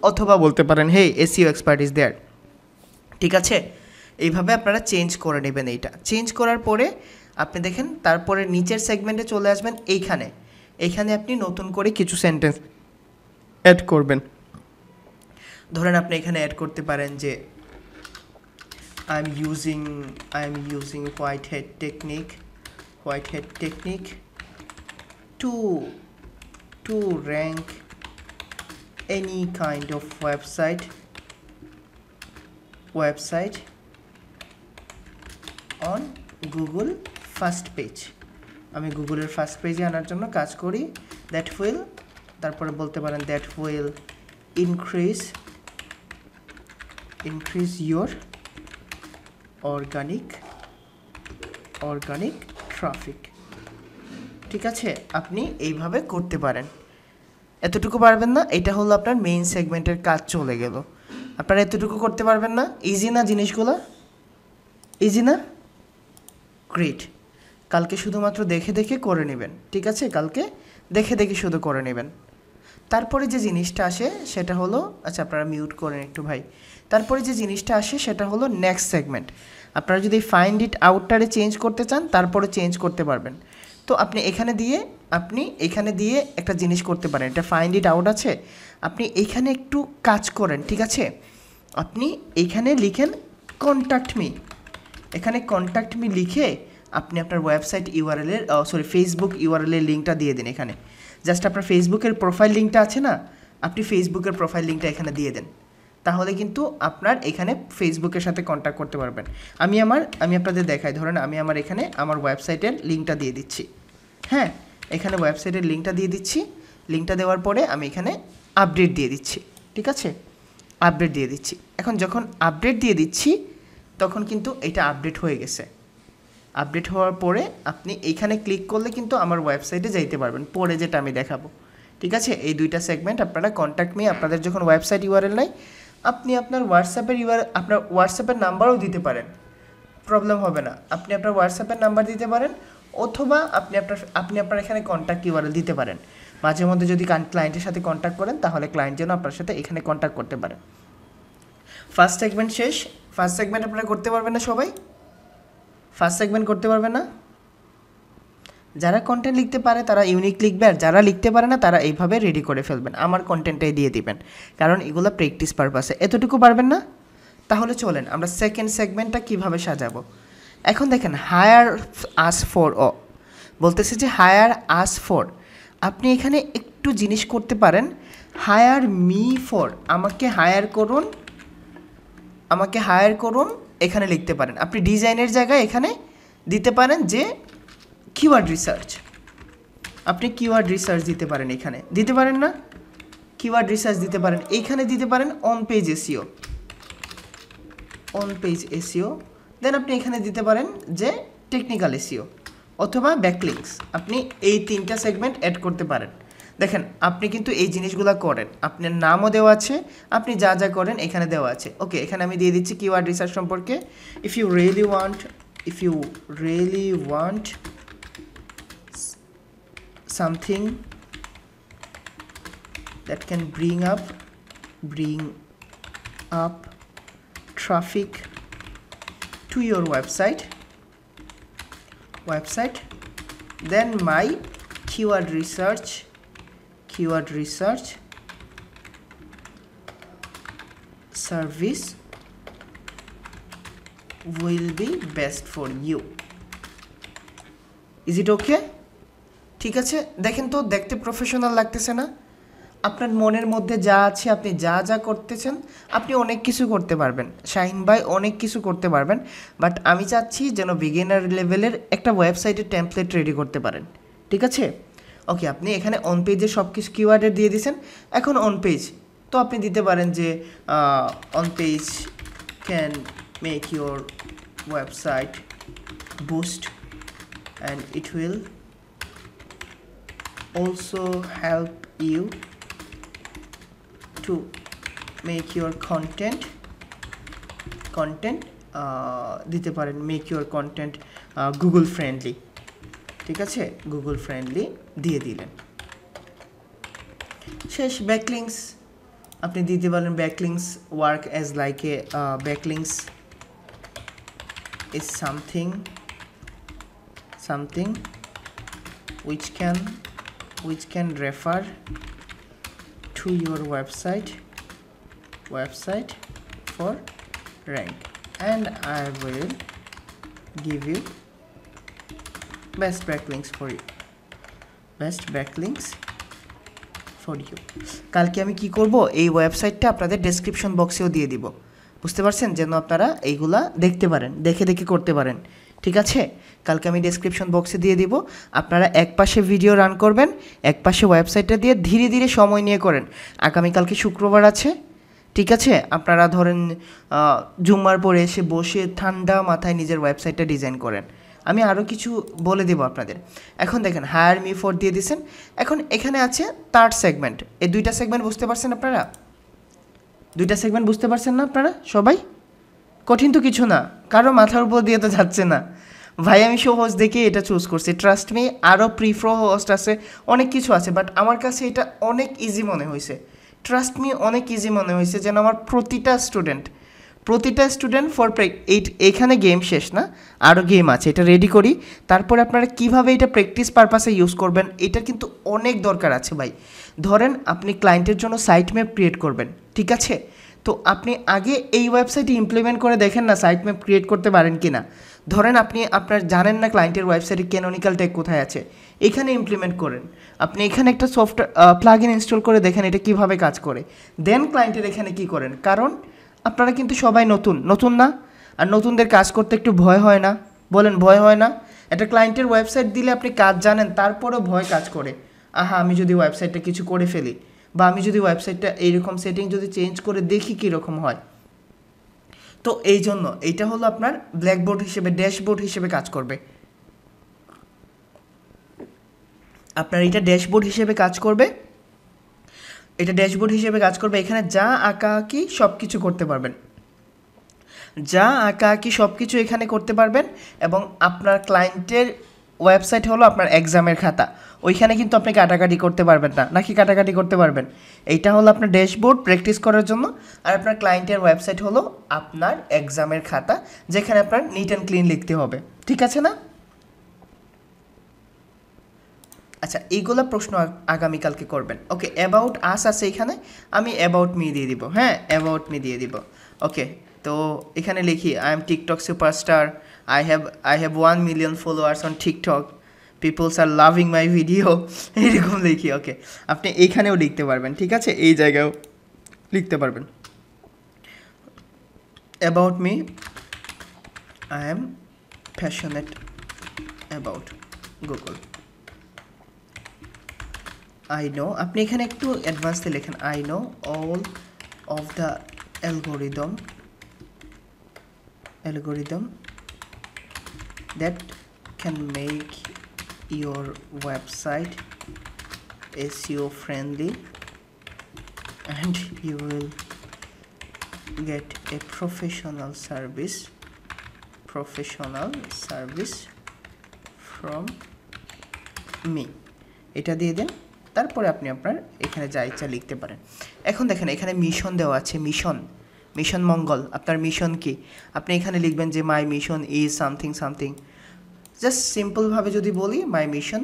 অথবা বলতে পারেন hey SEO expert is there. ঠিক আছে, এইভাবে আপনারা চেঞ্জ করে নেবেন। এইটা চেঞ্জ করার পরে আপনি দেখেন তারপরে নিচের সেগমেন্টে চলে আসবেন। এইখানে আপনি নতুন করে কিছু সেন্টেন্স অ্যাড করবেন। ধরেন আপনি এখানে অ্যাড করতে পারেন যে I am using white hat technique to rank any kind of website on Google first page. আমি গুগলের ফার্স্ট পেজে আনার জন্য কাজ করি। তারপরে বলতে পারেন that will increase your organic traffic. ঠিক আছে, আপনি এইভাবে করতে পারেন। এতটুকু পারবেন না, এটা হলো আপনার মেইন সেগমেন্টের কাজ চলে গেল। আপনারা এতটুকু করতে পারবেন না? ইজি না জিনিসগুলো? ইজি না? গ্রেট। কালকে শুধুমাত্র দেখে দেখে করে নেবেন। ঠিক আছে, কালকে দেখে দেখে শুধু করে নেবেন। তারপরে যে জিনিসটা আসে সেটা হলো, আচ্ছা আপনারা মিউট করেন একটু ভাই। তারপরে যে জিনিসটা আসে সেটা হলো নেক্সট সেগমেন্ট। আপনারা যদি ফাইন্ড ইট আউটটারে চেঞ্জ করতে চান তারপরে চেঞ্জ করতে পারবেন। তো আপনি এখানে দিয়ে একটা জিনিস করতে পারেন। এটা ফাইন্ড ইট আউট আছে, আপনি এখানে একটু কাজ করেন। ঠিক আছে, আপনি এখানে লিখেন কন্ট্যাক্ট মি। এখানে কন্ট্যাক্ট মি লিখে আপনি আপনার ওয়েবসাইট ইউআরএলের ফেসবুক ইউআরএলের লিঙ্কটা দিয়ে দিন। এখানে জাস্ট আপনার ফেসবুকের প্রোফাইল লিঙ্কটা আছে না, আপনি ফেসবুকের প্রোফাইল লিঙ্কটা এখানে দিয়ে দেন। তাহলে কিন্তু আপনার এখানে ফেসবুকের সাথে কন্ট্যাক্ট করতে পারবেন। আমি আপনাদের দেখাই। ধরেন আমি এখানে আমার ওয়েবসাইটের লিঙ্কটা দিয়ে দিচ্ছি। হ্যাঁ, এখানে ওয়েবসাইটের লিঙ্কটা দিয়ে দিচ্ছি। লিঙ্কটা দেওয়ার পরে আমি এখানে আপডেট দিয়ে দিচ্ছি। ঠিক আছে, আপডেট দিয়ে দিচ্ছি। এখন যখন আপডেট দিয়ে দিচ্ছি তখন কিন্তু এটা আপডেট হয়ে গেছে। আপডেট হওয়ার পরে আপনি এইখানে ক্লিক করলে কিন্তু আমার ওয়েবসাইটে যাইতে পারবেন, পরে যেটা আমি দেখাবো। ঠিক আছে, এই দুইটা সেগমেন্ট আপনারা কন্ট্যাক্ট মি, আপনাদের যখন ওয়েবসাইট ইউআরএল নাই আপনি আপনার হোয়াটসঅ্যাপের নাম্বারও দিতে পারেন, প্রবলেম হবে না। আপনি আপনার হোয়াটসঅ্যাপের নাম্বার দিতে পারেন, অথবা আপনি আপনার এখানে কন্ট্যাক্ট ইউআরএল দিতে পারেন। মাঝে মধ্যে যদি ক্লায়েন্টের সাথে কন্ট্যাক্ট করেন তাহলে ক্লায়েন্ট যেন আপনার সাথে এখানে কন্ট্যাক্ট করতে পারে। ফার্স্ট সেগমেন্ট শেষ। ফার্স্ট সেগমেন্ট আপনারা করতে পারবেন না সবাই? ফার্স্ট সেগমেন্ট করতে পারবে না? যারা কন্টেন্ট লিখতে পারে তারা ইউনিক লিখবে, আর যারা লিখতে পারে না তারা এইভাবে রেডি করে ফেলবেন, আমার কন্টেন্টটাই দিয়ে দিবেন, কারণ এগুলো প্র্যাকটিস পারপাসে। এতটুকু পারবেন না? তাহলে চলেন আমরা সেকেন্ড সেগমেন্টটা কীভাবে সাজাবো। এখন দেখেন হায়ার আস ফর বলতেছে যে হায়ার আস ফর। আপনি এখানে একটু জিনিস করতে পারেন, হায়ার মি ফর, আমাকে হায়ার করুন এখানে লিখতে পারেন। আপনি ডিজাইনের জায়গায় এখানে দিতে পারেন যে কিওয়ার্ড রিসার্চ। আপনি কিওয়ার্ড রিসার্চ দিতে পারেন, এখানে দিতে পারেন না? কিওয়ার্ড রিসার্চ দিতে পারেন, এইখানে দিতে পারেন অন পেজ এসইও। দেন আপনি এখানে দিতে পারেন যে টেকনিক্যাল এসইও অথবা ব্যাকলিংকস। আপনি এই তিনটা সেগমেন্ট অ্যাড করতে পারেন। দেখেন আপনি কিন্তু এই জিনিসগুলো করেন, আপনার নামও দেওয়া আছে, আপনি যা যা করেন এখানে দেওয়া আছে। ওকে, এখানে আমি দিয়ে দিচ্ছি কিওয়ার্ড রিসার্চ সম্পর্কে। If you really want something that can bring up bring up traffic to your website, then my keyword research service will be best for you. Is it okay? ঠিক আছে, দেখেন তো দেখতে প্রফেশনাল লাগতেছে না? আপনার মনের মধ্যে যা আছে, আপনি যা যা করতেছেন, আপনি অনেক কিছু করতে পারবেন। শাহিন ভাই অনেক কিছু করতে পারবেন, বাট আমি চাচ্ছি যেন বিগিনার লেভেলের একটা ওয়েবসাইটের টেমপ্লেট রেডি করতে পারেন। ঠিক আছে, ওকে। আপনি এখানে অন পেজে সব কিছু কিওয়ার্ডে দিয়ে দিয়েছেন। এখন অন পেজ তো আপনি দিতে পারেন যে on page can make your website boost and it will also help you to make your content দিতে পারেন make your content Google friendly। ঠিক আছে, Google friendly দিয়ে দিলেন। শেষ backlinks আপনি দিতে পারেন backlinks work as like a backlinks is something which can refer to your website for rank, and I will give you best backlinks for you। কালকে আমি কি করব, এই ওয়েবসাইটটা আপনাদের ডেসক্রিপশন বক্সেও দিয়ে দিব, বুঝতে পারছেন, যেন আপনারা এইগুলা দেখতে পারেন, দেখে করতে পারেন। ঠিক আছে, কালকে আমি ডেসক্রিপশন বক্সে দিয়ে দিব। আপনারা এক পাশে ভিডিও রান করবেন, এক পাশে ওয়েবসাইটটা দিয়ে ধীরে ধীরে সময় নিয়ে করেন। আগামীকালকে শুক্রবার আছে, ঠিক আছে, আপনারা ধরেন জুম্মার পরে এসে বসে ঠান্ডা মাথায় নিজের ওয়েবসাইটটা ডিজাইন করেন। আমি আরও কিছু বলে দেবো আপনাদের। এখন দেখেন হায়ার মি ফর দিয়ে দিয়েছেন। এখন এখানে আছে থার্ড সেগমেন্ট। এই দুইটা সেগমেন্ট বুঝতে পারছেন আপনারা? দুইটা সেগমেন্ট বুঝতে পারছেন না আপনারা সবাই? কঠিন তো কিছু না, কারো মাথার উপর দিয়ে তো যাচ্ছে না ভাই। আমি সহজ দেখে এটা চুজ করছি, ট্রাস্ট মি। আরও প্রিফ্রো হোস্ট আছে, অনেক কিছু আছে, বাট আমার কাছে এটা অনেক ইজি মনে হয়েছে। ট্রাস্ট মি, অনেক ইজি মনে হয়েছে, যেন আমার প্রতিটা স্টুডেন্ট ফর এখানে গেম শেষ না, আরও গেম আছে, এটা রেডি করি। তারপরে আপনারা কিভাবে এটা প্র্যাকটিস পারপাসে ইউজ করবেন, এটা কিন্তু অনেক দরকার আছে ভাই। ধরেন আপনি ক্লায়েন্টের জন্য সাইট ম্যাপ ক্রিয়েট করবেন, ঠিক আছে, তো আপনি আগে এই ওয়েবসাইটে ইমপ্লিমেন্ট করে দেখেন না সাইট ম্যাপ ক্রিয়েট করতে পারেন কি না। ধরেন আপনি আপনার জানেন না ক্লায়েন্টের ওয়েবসাইটে ক্যানোনিক্যাল ট্যাগ কোথায় আছে, এখানে ইমপ্লিমেন্ট করেন। আপনি এখানে একটা সফটওয়্যার প্লাগইন ইনস্টল করে দেখেন এটা কিভাবে কাজ করে, দেন ক্লায়েন্টের এখানে কি করেন। কারণ আপনারা কিন্তু সবাই নতুন না, আর নতুনদের কাজ করতে একটু ভয় হয় না? বলেন, ভয় হয় না? একটা ক্লায়েন্টের ওয়েবসাইট দিলে আপনি কাজ জানেন, তারপরেও ভয় কাজ করে, আহা আমি যদি ওয়েবসাইটটা কিছু করে ফেলি, বা আমি যদি ওয়েবসাইটটা এইরকম সেটিং যদি চেঞ্জ করে দেখি কীরকম হয়। তো এই জন্য এইটা হলো আপনার ব্ল্যাকবোর্ড হিসেবে, ড্যাশবোর্ড হিসেবে কাজ করবে। আপনার এটা ড্যাশবোর্ড হিসেবে কাজ করবে, এখানে যা আঁকাআঁকি সব কিছু করতে পারবেন, এখানে করতে পারবেন। এবং আপনার ক্লায়েন্টের ওয়েবসাইট হলো আপনার এক্সামের খাতা, ওইখানে কিন্তু আপনি কাটাকাটি করতে পারবেন না, নাকি কাটাকাটি করতে পারবেন? এইটা হলো আপনার ড্যাশবোর্ড প্র্যাকটিস করার জন্য, আর আপনার ক্লায়েন্টের ওয়েবসাইট হলো আপনার এক্সামের খাতা, যেখানে আপনার নিট অ্যান্ড ক্লিন লিখতে হবে, ঠিক আছে না? আচ্ছা, এইগুলো প্রশ্ন আগামীকালকে করবেন। ওকে, অ্যাবাউট আস আছে এখানে, আমি অ্যাবাউট মি দিয়ে দিব। হ্যাঁ, অ্যাবাউট মি দিয়ে দিব। ওকে, তো এখানে লিখি I am TikTok superstar, I have 1 million followers on TikTok, people's R loving my video, এরকম লিখি। ওকে, আপনি এইখানেও লিখতে পারবেন, ঠিক আছে, এই জায়গায়ও লিখতে পারবেন। About me, I M passionate about Google. I know, আপনি এখানে একটু অ্যাডভান্সে লেখেন, I know all of the algorithm that can make your website SEO friendly, and you will get a professional service from me। এটা দিয়ে দেন, তারপরে আপনি আপনার এখানে যা ইচ্ছা লিখতে পারেন। এখন দেখেন এখানে মিশন দেওয়া আছে, মিশন মঙ্গল। আপনার মিশন কি? আপনি এখানে লিখবেন যে মাই mission is something something. Just সিম্পলভাবে যদি বলি মাই mission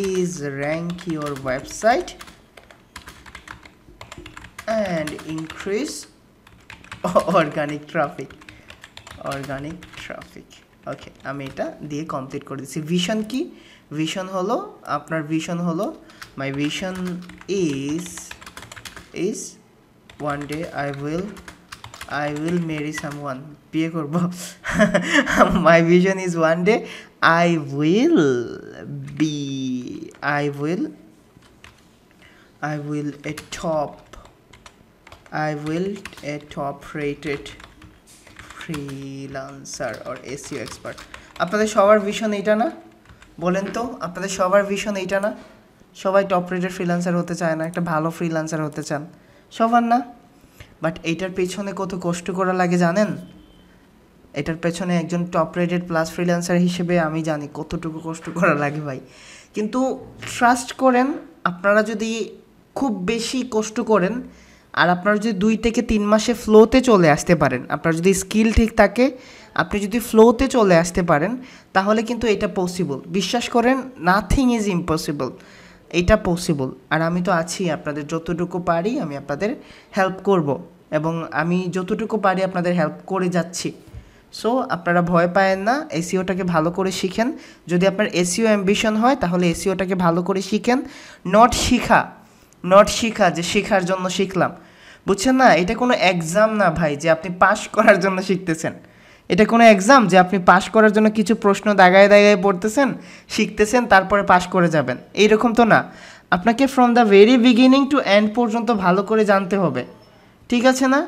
is rank your website and increase organic traffic. ওকে, আমি এটা দিয়ে কমপ্লিট করে দিচ্ছি। ভিশন কি? ভিশন হলো আপনার ভিশন হলো my vision is one day I will marry someone, বিয়ে করব। My vision is one day I will a top rated freelancer or SEO expert. আপনাদের সবার ভিশন এইটা না? বলেন তো, আপনাদের সবার ভিশন এইটা না? সবাই টপ রেটেড ফ্রিল্যান্সার হতে চায় না? একটা ভালো ফ্রিল্যান্সার হতে চান সবার না? বাট এইটার পেছনে কত কষ্ট করা লাগে জানেন? এটার পেছনে একজন টপ রেটেড প্লাস ফ্রিল্যান্সার হিসেবে আমি জানি কতটুকু কষ্ট করা লাগে ভাই। কিন্তু ট্রাস্ট করেন, আপনারা যদি খুব বেশি কষ্ট করেন আর আপনারা যদি 2 থেকে 3 মাসে ফ্লোতে চলে আসতে পারেন, আপনার যদি স্কিল ঠিক থাকে, আপনি যদি ফ্লোতে চলে আসতে পারেন, তাহলে কিন্তু এটা পসিবল। বিশ্বাস করেন, নাথিং ইজ ইম্পসিবল, এটা পসিবল। আর আমি তো আছি, আপনাদের যতটুকু পারি আমি আপনাদের হেল্প করব, এবং আমি যতটুকু পারি আপনাদের হেল্প করে যাচ্ছি। সো আপনারা ভয় পায়েন না, এসইওটাকে ভালো করে শিখেন। যদি আপনার এসইও অ্যাম্বিশন হয় তাহলে এসইওটাকে ভালো করে শিখেন। নট শিখা যে শেখার জন্য শিখলাম, বুঝছেন না? এটা কোনো এক্সাম না ভাই যে আপনি পাস করার জন্য শিখতেছেন। এটা কোনো এক্সাম যে আপনি পাস করার জন্য কিছু প্রশ্ন দাগায় পড়তেছেন, শিখতেছেন, তারপরে পাস করে যাবেন, এইরকম তো না। আপনাকে from the very beginning to end পর্যন্ত ভালো করে জানতে হবে, ঠিক আছে না?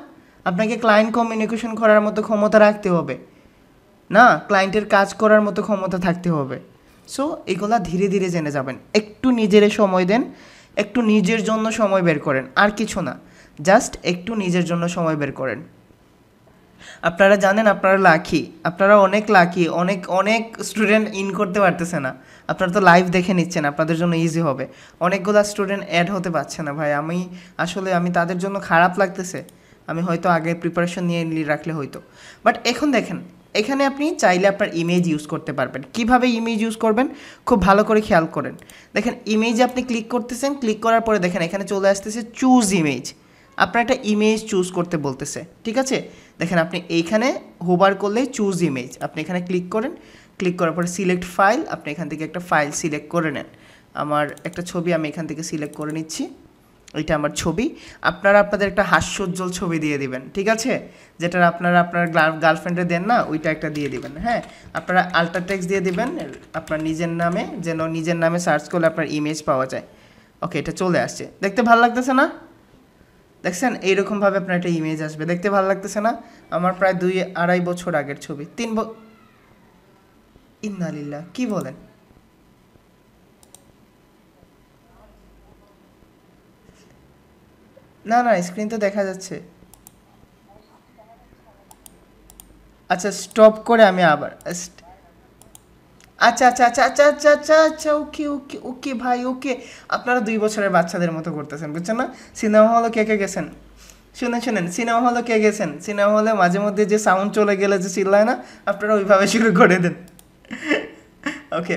আপনাকে ক্লায়েন্ট কমিউনিকেশন করার মতো ক্ষমতা রাখতে হবে না, ক্লায়েন্টের কাজ করার মতো ক্ষমতা থাকতে হবে। সো এগুলা ধীরে ধীরে জেনে যাবেন। একটু নিজের সময় দেন, একটু নিজের জন্য সময় বের করেন, আর কিছু না, জাস্ট একটু নিজের জন্য সময় বের করেন। আপনারা জানেন আপনারা লাকি, আপনারা অনেক লাকি, অনেক স্টুডেন্ট ইন করতে পারতেছে না। আপনারা তো লাইভ দেখে নিচ্ছেন, আপনাদের জন্য ইজি হবে। অনেকগুলো স্টুডেন্ট অ্যাড হতে পারছে না ভাই। আমি তাদের জন্য খারাপ লাগতেছে। আমি হয়তো আগে প্রিপারেশন নিয়ে রাখলে হয়তো। বাট এখন দেখেন, এখানে আপনি চাইলে আপনার ইমেজ ইউজ করতে পারবেন। কিভাবে ইমেজ ইউজ করবেন খুব ভালো করে খেয়াল করেন। দেখেন ইমেজে আপনি ক্লিক করতেছেন, ক্লিক করার পরে দেখেন এখানে চলে আসতেছে চুজ ইমেজ। আপনার একটা ইমেজ চুজ করতে বলতেছে, ঠিক আছে? দেখেন আপনি এইখানে হোভার করলে চুজ ইমেজ, আপনি এখানে ক্লিক করেন, ক্লিক করার পরে সিলেক্ট ফাইল, আপনি এখান থেকে একটা ফাইল সিলেক্ট করে নেন। আমার একটা ছবি আমি এখান থেকে সিলেক্ট করে নিচ্ছি, এটা আমার ছবি। আপনারা আপনাদের একটা হাস্যোজ্জ্বল ছবি দিয়ে দিবেন, ঠিক আছে? যেটা আপনারা আপনার গার্লফ্রেন্ডে দেন না, ওইটা একটা দিয়ে দিবেন। হ্যাঁ, আপনারা আল্ট্রা টেক্সট দিয়ে দিবেন আপনার নিজের নামে, যেন নিজের নামে সার্চ করলে আপনার ইমেজ পাওয়া যায়। ওকে, এটা চলে আসছে, দেখতে ভালো লাগতেছে না? দেখছেন এইরকমভাবে আপনার একটা ইমেজ আসবে, দেখতে ভালো লাগতেছে না? আমার প্রায় 2-2.5 বছর আগের ছবি, 3 ইন্নালিল্লাহ, কি বলেন? না স্ক্রিন তো দেখা যাচ্ছে। আচ্ছা, স্টপ করে আমি আবার আচ্ছা, ওকে ভাই, ওকে। আপনারা 2 বছরের বাচ্চাদের মতো করতেছেন, বুঝছেন না? সিনেমা হলে কে গেছেন? শুনেন, সিনেমা হলে কে গেছেন? সিনেমা হলে মাঝে মধ্যে যে সাউন্ড চলে গেলে যে চিল্লায় না, আপনারা ওইভাবে শুরু করে দেন। ওকে,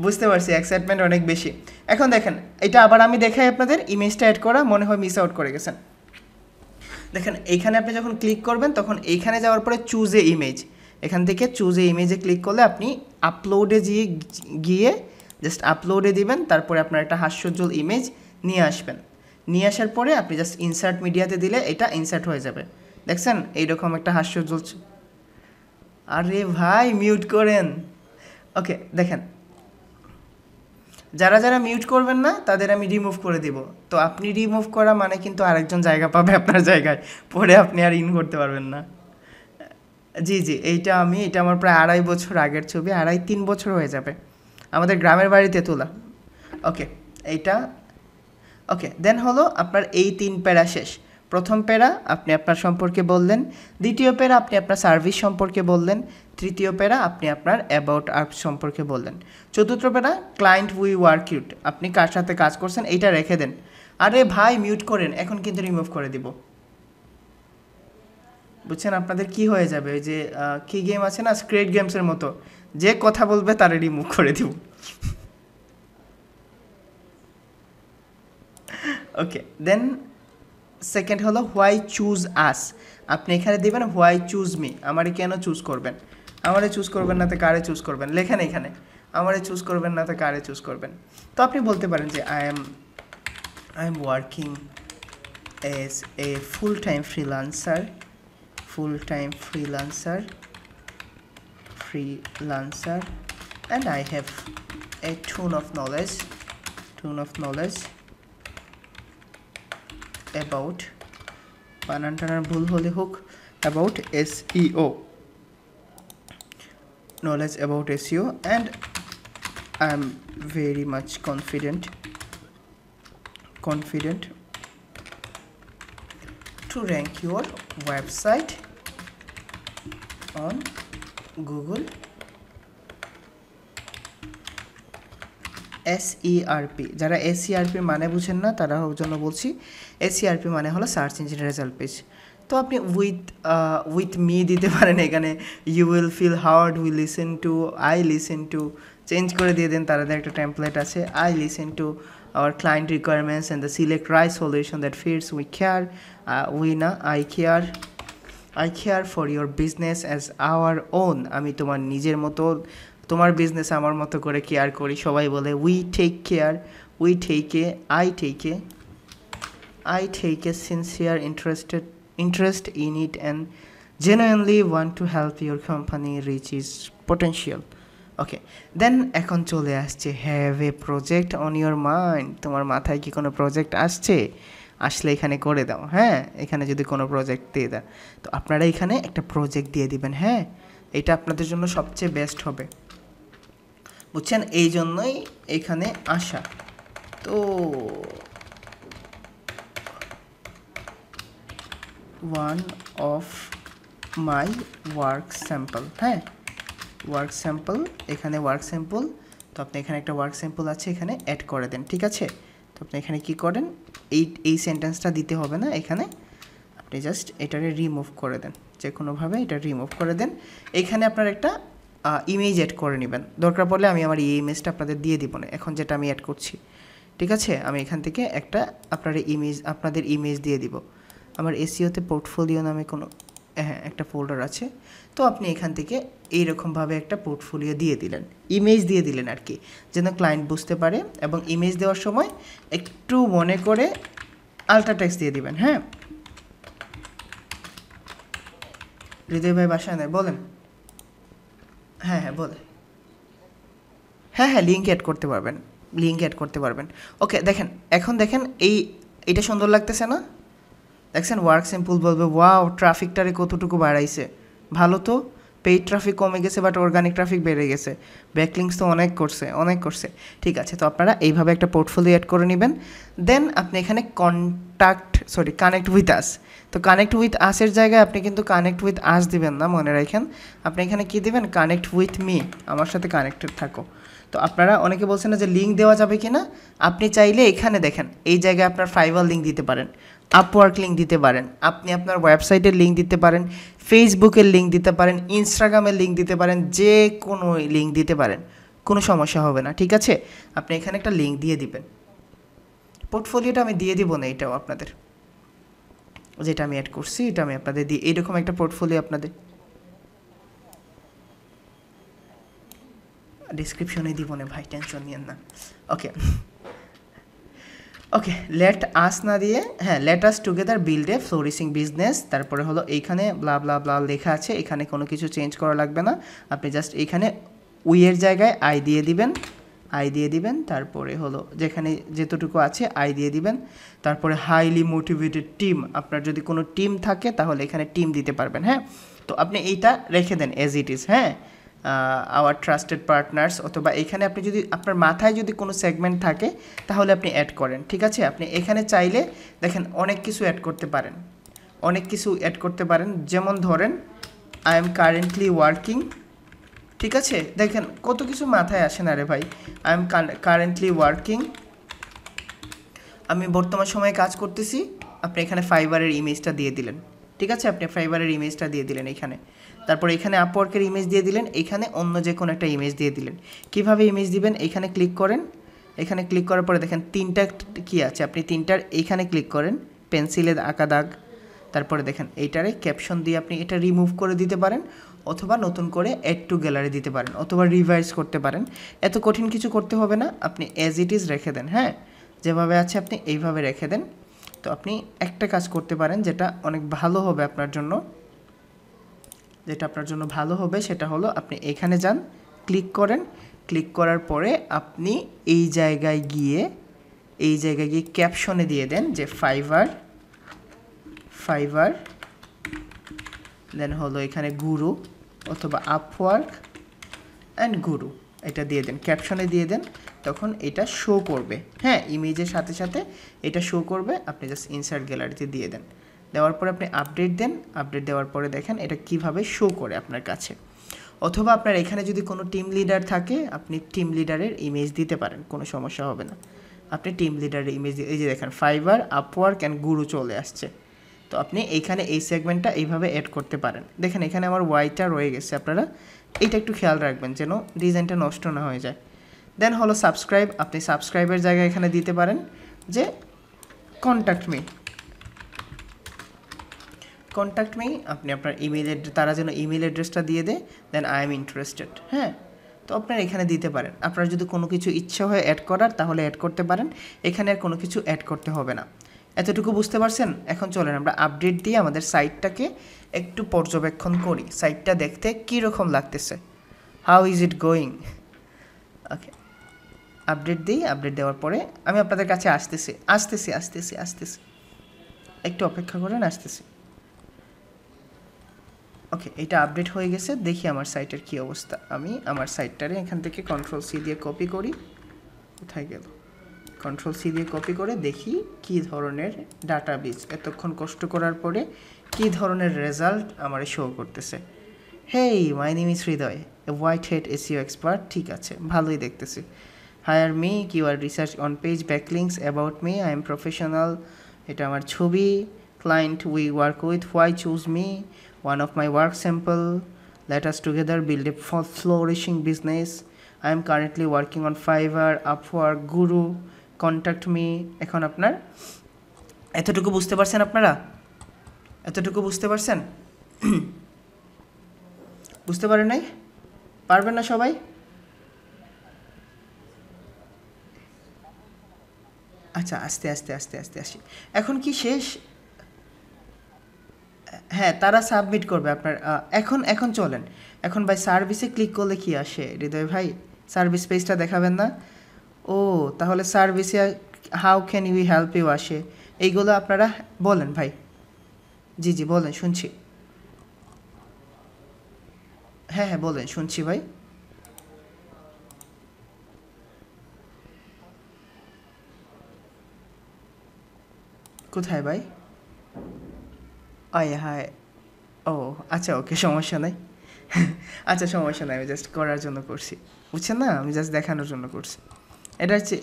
বুঝতে পারছি, এক্সাইটমেন্ট অনেক বেশি। এখন দেখেন, এটা আবার আমি দেখাই আপনাদের, ইমেজটা অ্যাড করা, মনে হয় মিস আউট করে গেছেন। দেখেন এইখানে আপনি যখন ক্লিক করবেন তখন এইখানে যাওয়ার পরে চুজ এ ইমেজ, এখান থেকে চুজ এ ইমেজে ক্লিক করলে আপনি আপলোডে গিয়ে জাস্ট আপলোডে দিবেন। তারপরে আপনার একটা হাস্যোজ্জ্বল ইমেজ নিয়ে আসবেন। নিয়ে আসার পরে আপনি জাস্ট ইনসার্ট মিডিয়াতে দিলে এটা ইনসার্ট হয়ে যাবে। দেখছেন এইরকম একটা হাস্যোজ্জ্বল। আরে ভাই মিউট করেন। ওকে, দেখেন যারা মিউট করবেন না তাদের আমি রিমুভ করে দিব। তো আপনি রিমুভ করা মানে কিন্তু আরেকজন জায়গা পাবে আপনার জায়গায়, পরে আপনি আর ইন করতে পারবেন না। জি, এটা আমার প্রায় 2.5 বছর আগের ছবি, 2.5-3 বছর হয়ে যাবে, আমাদের গ্রামের বাড়িতে তোলা। ওকে, এইটা ওকে। দেন হলো আপনার এই 3 প্যারা শেষ। প্রথম প্যারা আপনি আপনার সম্পর্কে বললেন, দ্বিতীয় প্যারা আপনি আপনার সার্ভিস সম্পর্কে বললেন, তৃতীয় প্যারা আপনি আপনার অ্যাবাউট আস সম্পর্কে বললেন, চতুর্থ প্যারা ক্লায়েন্ট উই ওয়ার্ক উইথ, আপনি কার সাথে কাজ করছেন এইটা রেখে দেন। আরে ভাই মিউট করেন, এখন কিন্তু রিমুভ করে দিব, বুঝছেন? আপনাদের কি হয়ে যাবে, ওই যে কি গেম আছে না, স্ক্রেড গেমসের মতো, যে কথা বলবে তারে রিমুভ করে দিব। ওকে, দেন সেকেন্ড হলো হোয়াই চুজ আস, আপনি এখানে দেবেন হোয়াই চুজ মি, আমারে কেন চুজ করবেন, আমারে চুজ করবেন না তো কারে চুজ করবেন, লেখেন এখানে আমারে চুজ করবেন না তো কারে চুজ করবেন। তো আপনি বলতে পারেন যে I am working as a full time freelancer and I have a ton of knowledge about বানান টানার ভুল হলে হোক about SEO, knowledge about SEO, and I'm very much confident to rank your website on Google SERP। যারা SERP মানে বুঝেন না তারা জন্য বলছি, SERP মানে হলো সার্চ ইঞ্জিন রেজাল্ট পেজ। তো আপনি উইথ মি দিতে পারেন এখানে, you will feel hard, we listen to, I listen to, change করে দিয়ে দেন, তাদের একটা টেমপ্লেট আছে, I listen to our client requirements and the select right solution that fits. I care for your business as our own, আমি তোমার নিজের মতো, তোমার বিজনেস আমার মতো করে কেয়ার করি। সবাই বলে we take care, I take a sincere interest in it and genuinely want to help your company reach its potential. ওকে, দেন এখন চলে আসছে have a project on your mind, তোমার মাথায় কি কোনো প্রজেক্ট আসলে এখানে করে দাও। হ্যাঁ, এখানে যদি কোনো প্রজেক্ট দিয়ে দাও তো আপনারা এখানে একটা প্রজেক্ট দিয়ে দিবেন। হ্যাঁ, এটা আপনাদের জন্য সবচেয়ে বেস্ট হবে, বুঝছেন? এই জন্যই এখানে আসা। তো one of my work sample, হ্যাঁ ওয়ার্ক স্যাম্পল, এখানে ওয়ার্ক স্যাম্পল, তো আপনি এখানে একটা ওয়ার্ক স্যাম্পল আছে, এখানে অ্যাড করে দেন। ঠিক আছে, তো আপনি এখানে কি করেন, এই সেন্টেন্সটা দিতে হবে না, এখানে আপনি জাস্ট এটারে রিমুভ করে দেন, যে কোনোভাবে এটা রিমুভ করে দেন। এইখানে আপনার একটা ইমেজ অ্যাড করে নেবেন, দরকার পড়লে আমি আমার এই ইমেজটা আপনাদের দিয়ে দিব না, এখন যেটা আমি অ্যাড করছি। ঠিক আছে, আমি এখান থেকে একটা আপনাদের ইমেজ দিয়ে দিব। আমার এসইওতে পোর্টফোলিও নামে কোনো একটা ফোল্ডার আছে, তো আপনি এখান থেকে এইরকমভাবে একটা পোর্টফোলিও দিয়ে দিলেন, ইমেজ দিয়ে দিলেন আর কি, যেন ক্লায়েন্ট বুঝতে পারে। এবং ইমেজ দেওয়ার সময় একটু মনে করে আল্ট্রা টেক্সট দিয়ে দিবেন। হ্যাঁ, হৃদয় ভাই বাসায় নেই, বলেন। হ্যাঁ বলে, হ্যাঁ লিঙ্ক অ্যাড করতে পারবেন, ওকে, দেখেন এখন দেখেন এইটা সুন্দর লাগতেছে না? দেখছেন, ওয়ার্ক সিম্পল বলবে ওয়াও ট্রাফিকটারে কতটুকু বাড়াইছে, ভালো তো, পেইড ট্রাফিক কমে গেছে বাট অর্গানিক ট্রাফিক বেড়ে গেছে, ব্যাকলিংস তো অনেক করছে। ঠিক আছে, তো আপনারা এইভাবে একটা পোর্টফোলিও অ্যাড করে নেবেন। দেন আপনি এখানে কানেক্ট উইথ আস, তো কানেক্ট উইথ আসের জায়গায় আপনি কিন্তু কানেক্ট উইথ আস দিবেন না, মনে রাখেন। আপনি এখানে কি দিবেন, কানেক্ট উইথ মি, আমার সাথে কানেক্টেড থাকো। তো আপনারা অনেকে বলছেন না যে লিঙ্ক দেওয়া যাবে কি না, আপনি চাইলে এখানে দেখেন এই জায়গায় আপনার ফাইবার লিঙ্ক দিতে পারেন, আপওয়ার্ক লিঙ্ক দিতে পারেন, আপনি আপনার ওয়েবসাইটের লিঙ্ক দিতে পারেন, ফেসবুকের লিঙ্ক দিতে পারেন, ইনস্টাগ্রামের লিঙ্ক দিতে পারেন, যে কোনো লিঙ্ক দিতে পারেন, কোনো সমস্যা হবে না। ঠিক আছে, আপনি এখানে একটা লিঙ্ক দিয়ে দিবেন। পোর্টফোলিওটা আমি দিয়ে দিব না, এটাও আপনাদের, যেটা আমি অ্যাড করছি এটা আমি আপনাদের দিই, এইরকম একটা পোর্টফোলিও আপনাদের ডিসক্রিপশনে দিব না ভাই, টেনশন নিয়েন না। ওকে, লেট আস না দিয়ে, হ্যাঁ let us together build a flourishing business, তারপরে হলো এইখানে ব্লা ব্লা ব্লা লেখা আছে, এখানে কোনো কিছু চেঞ্জ করা লাগবে না, আপনি জাস্ট এইখানে উইয়ের জায়গায় আই দিয়ে দিবেন, তারপরে হলো যেখানে যেতটুকু আছে আই দিয়ে দিবেন, তারপরে হাইলি মোটিভেটেড টিম, আপনার যদি কোনো টিম থাকে তাহলে এখানে টিম দিতে পারবেন। হ্যাঁ, তো আপনি এইটা রেখে দেন এজ ইট ইজ। হ্যাঁ, আওয়ার ট্রাস্টেড পার্টনার্স, অথবা এখানে আপনি যদি আপনার মাথায় যদি কোনো সেগমেন্ট থাকে তাহলে আপনি অ্যাড করেন। ঠিক আছে, আপনি এখানে চাইলে দেখেন অনেক কিছু অ্যাড করতে পারেন, অনেক কিছু অ্যাড করতে পারেন। যেমন ধরেন আই এম কারেন্টলি ওয়ার্কিং, ঠিক আছে, দেখেন কত কিছু মাথায় আসে না রে ভাই। আই এম কারেন্টলি ওয়ার্কিং, আমি বর্তমান সময়ে কাজ করতেছি। আপনি এখানে ফাইবারের ইমেজটা দিয়ে দিলেন, ঠিক আছে, আপনি ফাইবারের ইমেজটা দিয়ে দিলেন এখানে। তারপর এখানে আপওয়ার্কের ইমেজ দিয়ে দিলেন, এখানে অন্য যে কোনো একটা ইমেজ দিয়ে দিলেন। কিভাবে ইমেজ দিবেন, এখানে ক্লিক করেন, এখানে ক্লিক করার পরে দেখেন তিনটা কি আছে, আপনি তিনটার এইখানে ক্লিক করেন, পেন্সিলে আঁকা দাগ। তারপরে দেখেন এইটারে ক্যাপশন দিয়ে আপনি এটা রিমুভ করে দিতে পারেন, অথবা নতুন করে অ্যাড টু গ্যালারি দিতে পারেন, অথবা রিভাইজ করতে পারেন। এত কঠিন কিছু করতে হবে না, আপনি অ্যাজ ইট ইজ রেখে দেন। হ্যাঁ, যেভাবে আছে আপনি এইভাবে রেখে দেন। তো আপনি একটা কাজ করতে পারেন যেটা অনেক ভালো হবে আপনার জন্য, যেটা আপনার জন্য ভালো হবে সেটা হলো আপনি এখানে যান, ক্লিক করেন, ক্লিক করার পরে আপনি এই জায়গায় গিয়ে ক্যাপশনে দিয়ে দেন যে ফাইবার দেন হলো এখানে গুরু অথবা আপওয়ার্ক অ্যান্ড গুরু, এটা দিয়ে দেন, ক্যাপশনে দিয়ে দেন, তখন এটা শো করবে। হ্যাঁ, ইমেজের সাথে সাথে এটা শো করবে। আপনি জাস্ট ইনসার্ট গ্যালারিতে দিয়ে দেন, দেওয়ার পরে আপনি আপডেট দেন, আপডেট দেওয়ার পরে দেখেন এটা কিভাবে শো করে আপনার কাছে। অথবা আপনার এখানে যদি কোনো টিম লিডার থাকে, আপনি টিম লিডারের ইমেজ দিতে পারেন, কোনো সমস্যা হবে না। আপনি টিম লিডারের ইমেজ, এই যে দেখেন ফাইবার, আপওয়ার্ক অ্যান্ড গুরু চলে আসছে। তো আপনি এইখানে এই সেগমেন্টটা এইভাবে অ্যাড করতে পারেন। দেখেন এখানে আমার ওয়াইটা রয়ে গেছে, আপনারা এইটা একটু খেয়াল রাখবেন যেন ডিজাইনটা নষ্ট না হয়ে যায়। দেন হলো সাবস্ক্রাইব, আপনি সাবস্ক্রাইবের জায়গায় এখানে দিতে পারেন যে কন্ট্যাক্ট মি, আপনি আপনার ইমেল তারা যেন ইমেল অ্যাড্রেসটা দিয়ে দেয়, দেন আই এম ইন্টারেস্টেড। হ্যাঁ, তো আপনারা এখানে দিতে পারেন। আপনার যদি কোনো কিছু ইচ্ছা হয় অ্যাড করার তাহলে অ্যাড করতে পারেন, এখানে আর কোনো কিছু অ্যাড করতে হবে না। এতটুকু বুঝতে পারছেন? এখন চলেন আমরা আপডেট দিয়ে আমাদের সাইটটাকে একটু পর্যবেক্ষণ করি, সাইটটা দেখতে কীরকম লাগতেছে, how is it going. Okay, update দিই, আপডেট দেওয়ার পরে আমি আপনাদের কাছে আসতেছি, একটু অপেক্ষা করেন, আসতেছি। ওকে, এটা আপডেট হয়ে গেছে। দেখি আমার সাইটের কী অবস্থা। আমি আমার সাইটটারে এখান থেকে Ctrl+C দিয়ে কপি করি, কোথায় গেল, Ctrl+C দিয়ে কপি করে দেখি কী ধরনের ডাটাবেস, এতক্ষণ কষ্ট করার পরে কী ধরনের রেজাল্ট আমার শো করতেছে। Hey, my name is Hridoy, a white head SEO expert. ঠিক আছে, ভালোই দেখতেছি। Hire me, keyword research on page, backlinks, about me, I am professional, এটা আমার ছবি, client we work with, why choose me, one of my work sample, let us together build a flourishing business, I am currently working on Fiverr, Upwork, Guru, contact me। এখন আপনার এতটুকু বুঝতে পারছেন, আপনারা এতটুকু বুঝতে পারছেন? বুঝতে পারেন নাই? পারবেন না সবাই? আচ্ছা, আস্তে আসি। এখন কি শেষ? হ্যাঁ, তারা সাবমিট করবে আপনার। এখন চলেন, এখন ভাই সার্ভিসে ক্লিক করলে কি আসে হৃদয় ভাই? সার্ভিস পেজটা দেখাবেন না? ও, তাহলে সার্ভিসে how can we help you আসে, এইগুলো আপনারা বলেন ভাই। জি বলেন, শুনছি। হ্যাঁ বলেন, শুনছি ভাই। কোথায় ভাই? আয় হায়, ও আচ্ছা, ওকে, সমস্যা নাই। আচ্ছা, সমস্যা নাই, আমি জাস্ট করার জন্য করছি, বুঝছেন না, আমি জাস্ট দেখানোর জন্য করছি। এটা হচ্ছে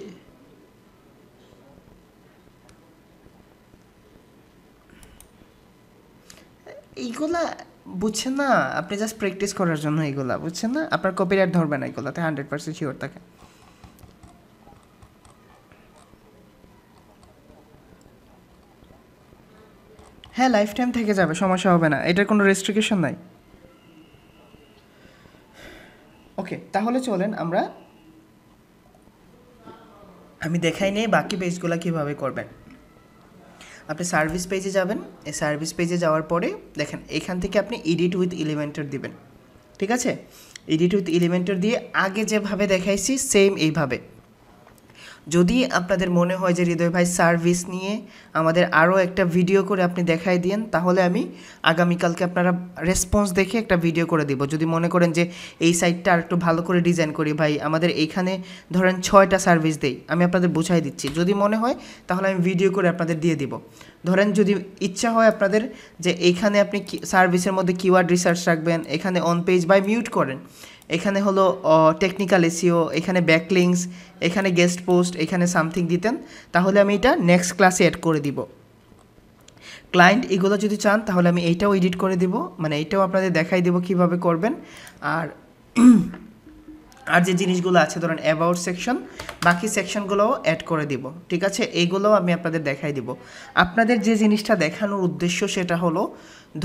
এইগুলা, বুঝছেন না, আপনি জাস্ট প্র্যাকটিস করার জন্য এইগুলা, বুঝছেন না, আপনার কপিরাইট ধরবে না এগুলাতে, 100% শিওর থাকে। হ্যাঁ, লাইফ টাইম থেকে যাবে, সমস্যা হবে না, এটার কোনো রেস্ট্রিকশন নাই। ওকে, তাহলে চলেন আমি দেখাই নেই বাকি পেজগুলো কীভাবে করবেন। আপনি সার্ভিস পেজে যাবেন, এই সার্ভিস পেজে যাওয়ার পরে দেখেন এখান থেকে আপনি এডিট উইথ এলিমেন্টর দিবেন, ঠিক আছে? এডিট উইথ এলিমেন্টর দিয়ে আগে যেভাবে দেখাইছি সেম এইভাবে। যদি আপনাদের মনে হয় যে হৃদয় ভাই সার্ভিস নিয়ে আমাদের আরও একটা ভিডিও করে আপনি দেখাই দিন, তাহলে আমি আগামীকালকে আপনারা রেসপন্স দেখে একটা ভিডিও করে দিব। যদি মনে করেন যে এই সাইটটা আর একটু ভালো করে ডিজাইন করি ভাই, আমাদের এইখানে ধরেন 6টা সার্ভিস দেই, আমি আপনাদের বুঝাই দিচ্ছি, যদি মনে হয় তাহলে আমি ভিডিও করে আপনাদের দিয়ে দিব। ধরেন যদি ইচ্ছা হয় আপনাদের যে এইখানে আপনি সার্ভিসের মধ্যে কিওয়ার্ড রিসার্চ রাখবেন, এখানে অন পেজ বাই মিউট করেন, এখানে হলো টেকনিক্যাল এসইও, এখানে ব্যাকলিংস, এখানে গেস্ট পোস্ট, এখানে সামথিং দিতেন, তাহলে আমি এটা নেক্সট ক্লাসে অ্যাড করে দিব। ক্লায়েন্ট এগুলো যদি চান তাহলে আমি এইটাও এডিট করে দিব, মানে এইটাও আপনাদের দেখাই দেবো কীভাবে করবেন। আর যে জিনিসগুলো আছে ধরেন অ্যাবাউট সেকশন, বাকি সেকশনগুলোও অ্যাড করে দিব, ঠিক আছে? এইগুলোও আমি আপনাদের দেখাই দিব। আপনাদের যে জিনিসটা দেখানোর উদ্দেশ্য সেটা হলো,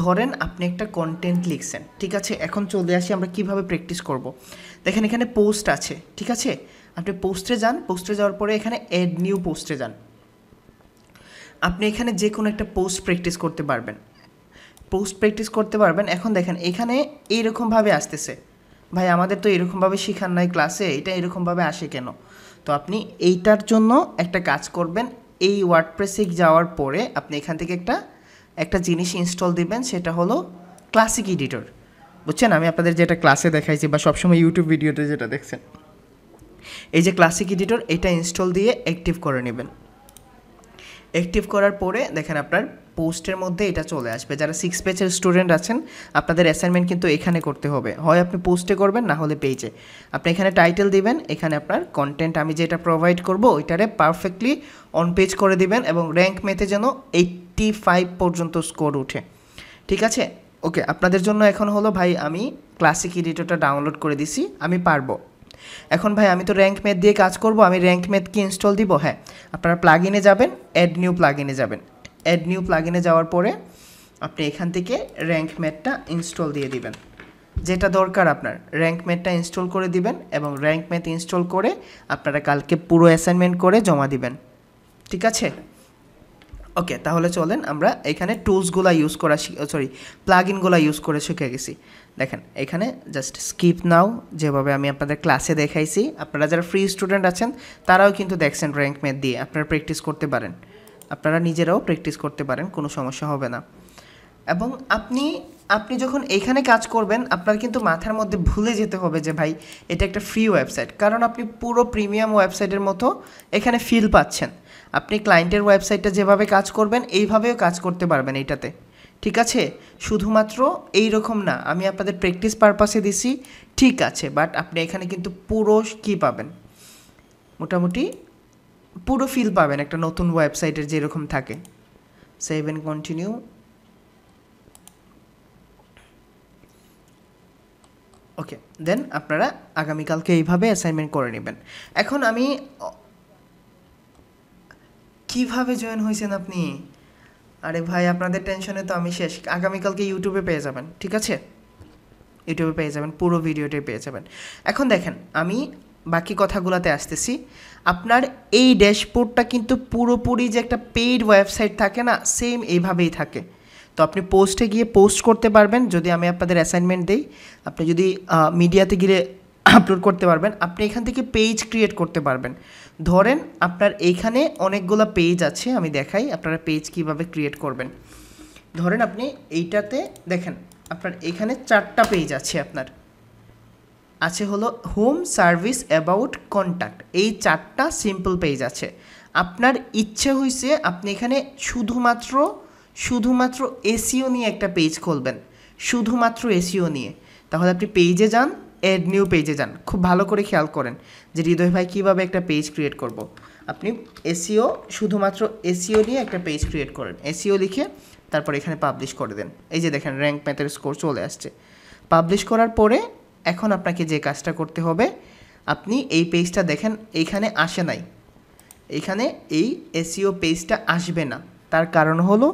ধরেন আপনি একটা কন্টেন্ট লিখছেন, ঠিক আছে? এখন চলে আসি আমরা কিভাবে প্র্যাকটিস করব। দেখেন এখানে পোস্ট আছে, ঠিক আছে? আপনি পোস্টে যান, পোস্টে যাওয়ার পরে এখানে অ্যাড নিউ পোস্টে যান। আপনি এখানে যে কোনো একটা পোস্ট প্র্যাকটিস করতে পারবেন, পোস্ট প্র্যাকটিস করতে পারবেন। এখন দেখেন এখানে এইরকমভাবে আসতেছে, ভাই আমাদের তো এরকমভাবে শেখান নাই ক্লাসে, এটা এরকমভাবে আসে কেন? তো আপনি এইটার জন্য একটা কাজ করবেন, এই ওয়ার্ডপ্রেসে যাওয়ার পরে আপনি এখান থেকে একটা জিনিস ইনস্টল দিবেন, সেটা হলো ক্লাসিক এডিটর। বুঝছেন? আমি আপনাদের যেটা ক্লাসে দেখাইছি বা সবসময় ইউটিউব ভিডিওতে যেটা দেখছেন, এই যে ক্লাসিক এডিটর, এটা ইনস্টল দিয়ে অ্যাক্টিভ করে নেবেন। অ্যাক্টিভ করার পরে দেখেন আপনার পোস্টের মধ্যে এটা চলে আসবে। যারা 6 পেজের স্টুডেন্ট আছেন, আপনাদের অ্যাসাইনমেন্ট কিন্তু এখানে করতে হবে, হয় আপনি পোস্টে করবেন না হলে পেজে। আপনি এখানে টাইটেল দিবেন, এখানে আপনার কন্টেন্ট আমি যেটা প্রোভাইড করব ওইটারে পারফেক্টলি অন পেজ করে দিবেন, এবং র্যাঙ্ক মেতে যেন 85 পর্যন্ত স্কোর উঠে, ঠিক আছে? ওকে, আপনাদের জন্য এখন হলো ভাই আমি ক্লাসিক এডিটরটা ডাউনলোড করে দিছি, আমি পারবো। এখন ভাই আমি তো র্যাঙ্ক ম্যাথ দিয়ে কাজ করব, আমি র্যাঙ্ক ম্যাথ কি ইনস্টল দিব? হ্যাঁ, আপনারা প্লাগইনে যাবেন, অ্যাড নিউ প্লাগইনে যাবেন। অ্যাড নিউ প্লাগইনে যাওয়ার পরে আপনি এখান থেকে র্যাঙ্ক ম্যাথটা ইনস্টল দিয়ে দিবেন, যেটা দরকার আপনার র্যাঙ্ক ম্যাথটা ইনস্টল করে দিবেন, এবং র্যাঙ্ক ম্যাথ ইনস্টল করে আপনারা কালকে পুরো অ্যাসাইনমেন্ট করে জমা দিবেন, ঠিক আছে? ওকে, তাহলে চলেন আমরা এখানে টুলসগুলো ইউজ করা প্লাগইনগুলো ইউজ করে শিখে গেছি। দেখেন এখানে জাস্ট স্কিপ নাও, যেভাবে আমি আপনাদের ক্লাসে দেখাইছি, আপনারা যারা ফ্রি স্টুডেন্ট আছেন তারাও কিন্তু দেখছেন র্যাঙ্ক ম্যাথ দিয়ে আপনারা প্র্যাকটিস করতে পারেন, আপনারা নিজেরাও প্র্যাকটিস করতে পারেন, কোনো সমস্যা হবে না। এবং আপনি যখন এইখানে কাজ করবেন, আপনার কিন্তু মাথার মধ্যে ভুলে যেতে হবে যে ভাই এটা একটা ফ্রি ওয়েবসাইট, কারণ আপনি পুরো প্রিমিয়াম ওয়েবসাইটের মতো এখানে ফিল পাচ্ছেন। আপনি ক্লায়েন্টের ওয়েবসাইটটা যেভাবে কাজ করবেন এইভাবেও কাজ করতে পারবেন এইটাতে, ঠিক আছে? শুধুমাত্র এই রকম না, আমি আপনাদের প্র্যাকটিস পারপাসে দিছি, ঠিক আছে, বাট আপনি এখানে কিন্তু পুরো কী পাবেন, মোটামুটি পুরো ফিল পাবেন একটা নতুন ওয়েবসাইটের যেরকম থাকে। Save and continue. Okay, then আপনারা আগামীকালকে এইভাবে অ্যাসাইনমেন্ট করে নেবেন। এখন আমি কিভাবে জয়েন হয়েছেন আপনি? আরে ভাই আপনাদের টেনশনে তো আমি শেষ। আগামীকালকে ইউটিউবে পেয়ে যাবেন, ঠিক আছে? ইউটিউবে পেয়ে যাবেন, পুরো ভিডিওটাই পেয়ে যাবেন। এখন দেখেন আমি বাকি কথাগুলোতে আসতেছি। আপনার এই ড্যাশবোর্ডটা কিন্তু পুরোপুরি যে একটা পেইড ওয়েবসাইট থাকে না, সেম এইভাবেই থাকে। তো আপনি পোস্টে গিয়ে পোস্ট করতে পারবেন, যদি আমি আপনাদের অ্যাসাইনমেন্ট দিই, আপনি যদি মিডিয়াতে গিয়ে আপলোড করতে পারবেন। আপনি এখান থেকে পেজ ক্রিয়েট করতে পারবেন। ধরেন আপনার এইখানে অনেকগুলো পেজ আছে, আমি দেখাই আপনারা পেজ কিভাবে ক্রিয়েট করবেন। ধরেন আপনি এইটাতে দেখেন আপনার এখানে 4টা পেজ আছে, আপনার আছে হলো হোম, সার্ভিস, অ্যাবাউট, কন্ট্যাক্ট, এই 4টা সিম্পল পেজ আছে। আপনার ইচ্ছে হয়েছে আপনি এখানে শুধুমাত্র এসইও নিয়ে একটা পেজ খুলবেন, শুধুমাত্র এসইও নিয়ে। তাহলে আপনি পেজে যান, অ্যাড নিউ পেজে যান, খুব ভালো করে খেয়াল করেন যে হৃদয় ভাই কীভাবে একটা পেজ ক্রিয়েট করব। আপনি শুধুমাত্র এসইও নিয়ে একটা পেজ ক্রিয়েট করেন, এসইও লিখে তারপর এখানে পাবলিশ করে দেন। এই যে দেখেন র্যাঙ্ক ম্যাথের স্কোর চলে আসছে। পাবলিশ করার পরে এখন আপনাকে যে কাজটা করতে হবে, আপনি এই পেজটা দেখেন এইখানে আসে নাই, এইখানে এই এসইও পেজটা আসবে না। তার কারণ হলো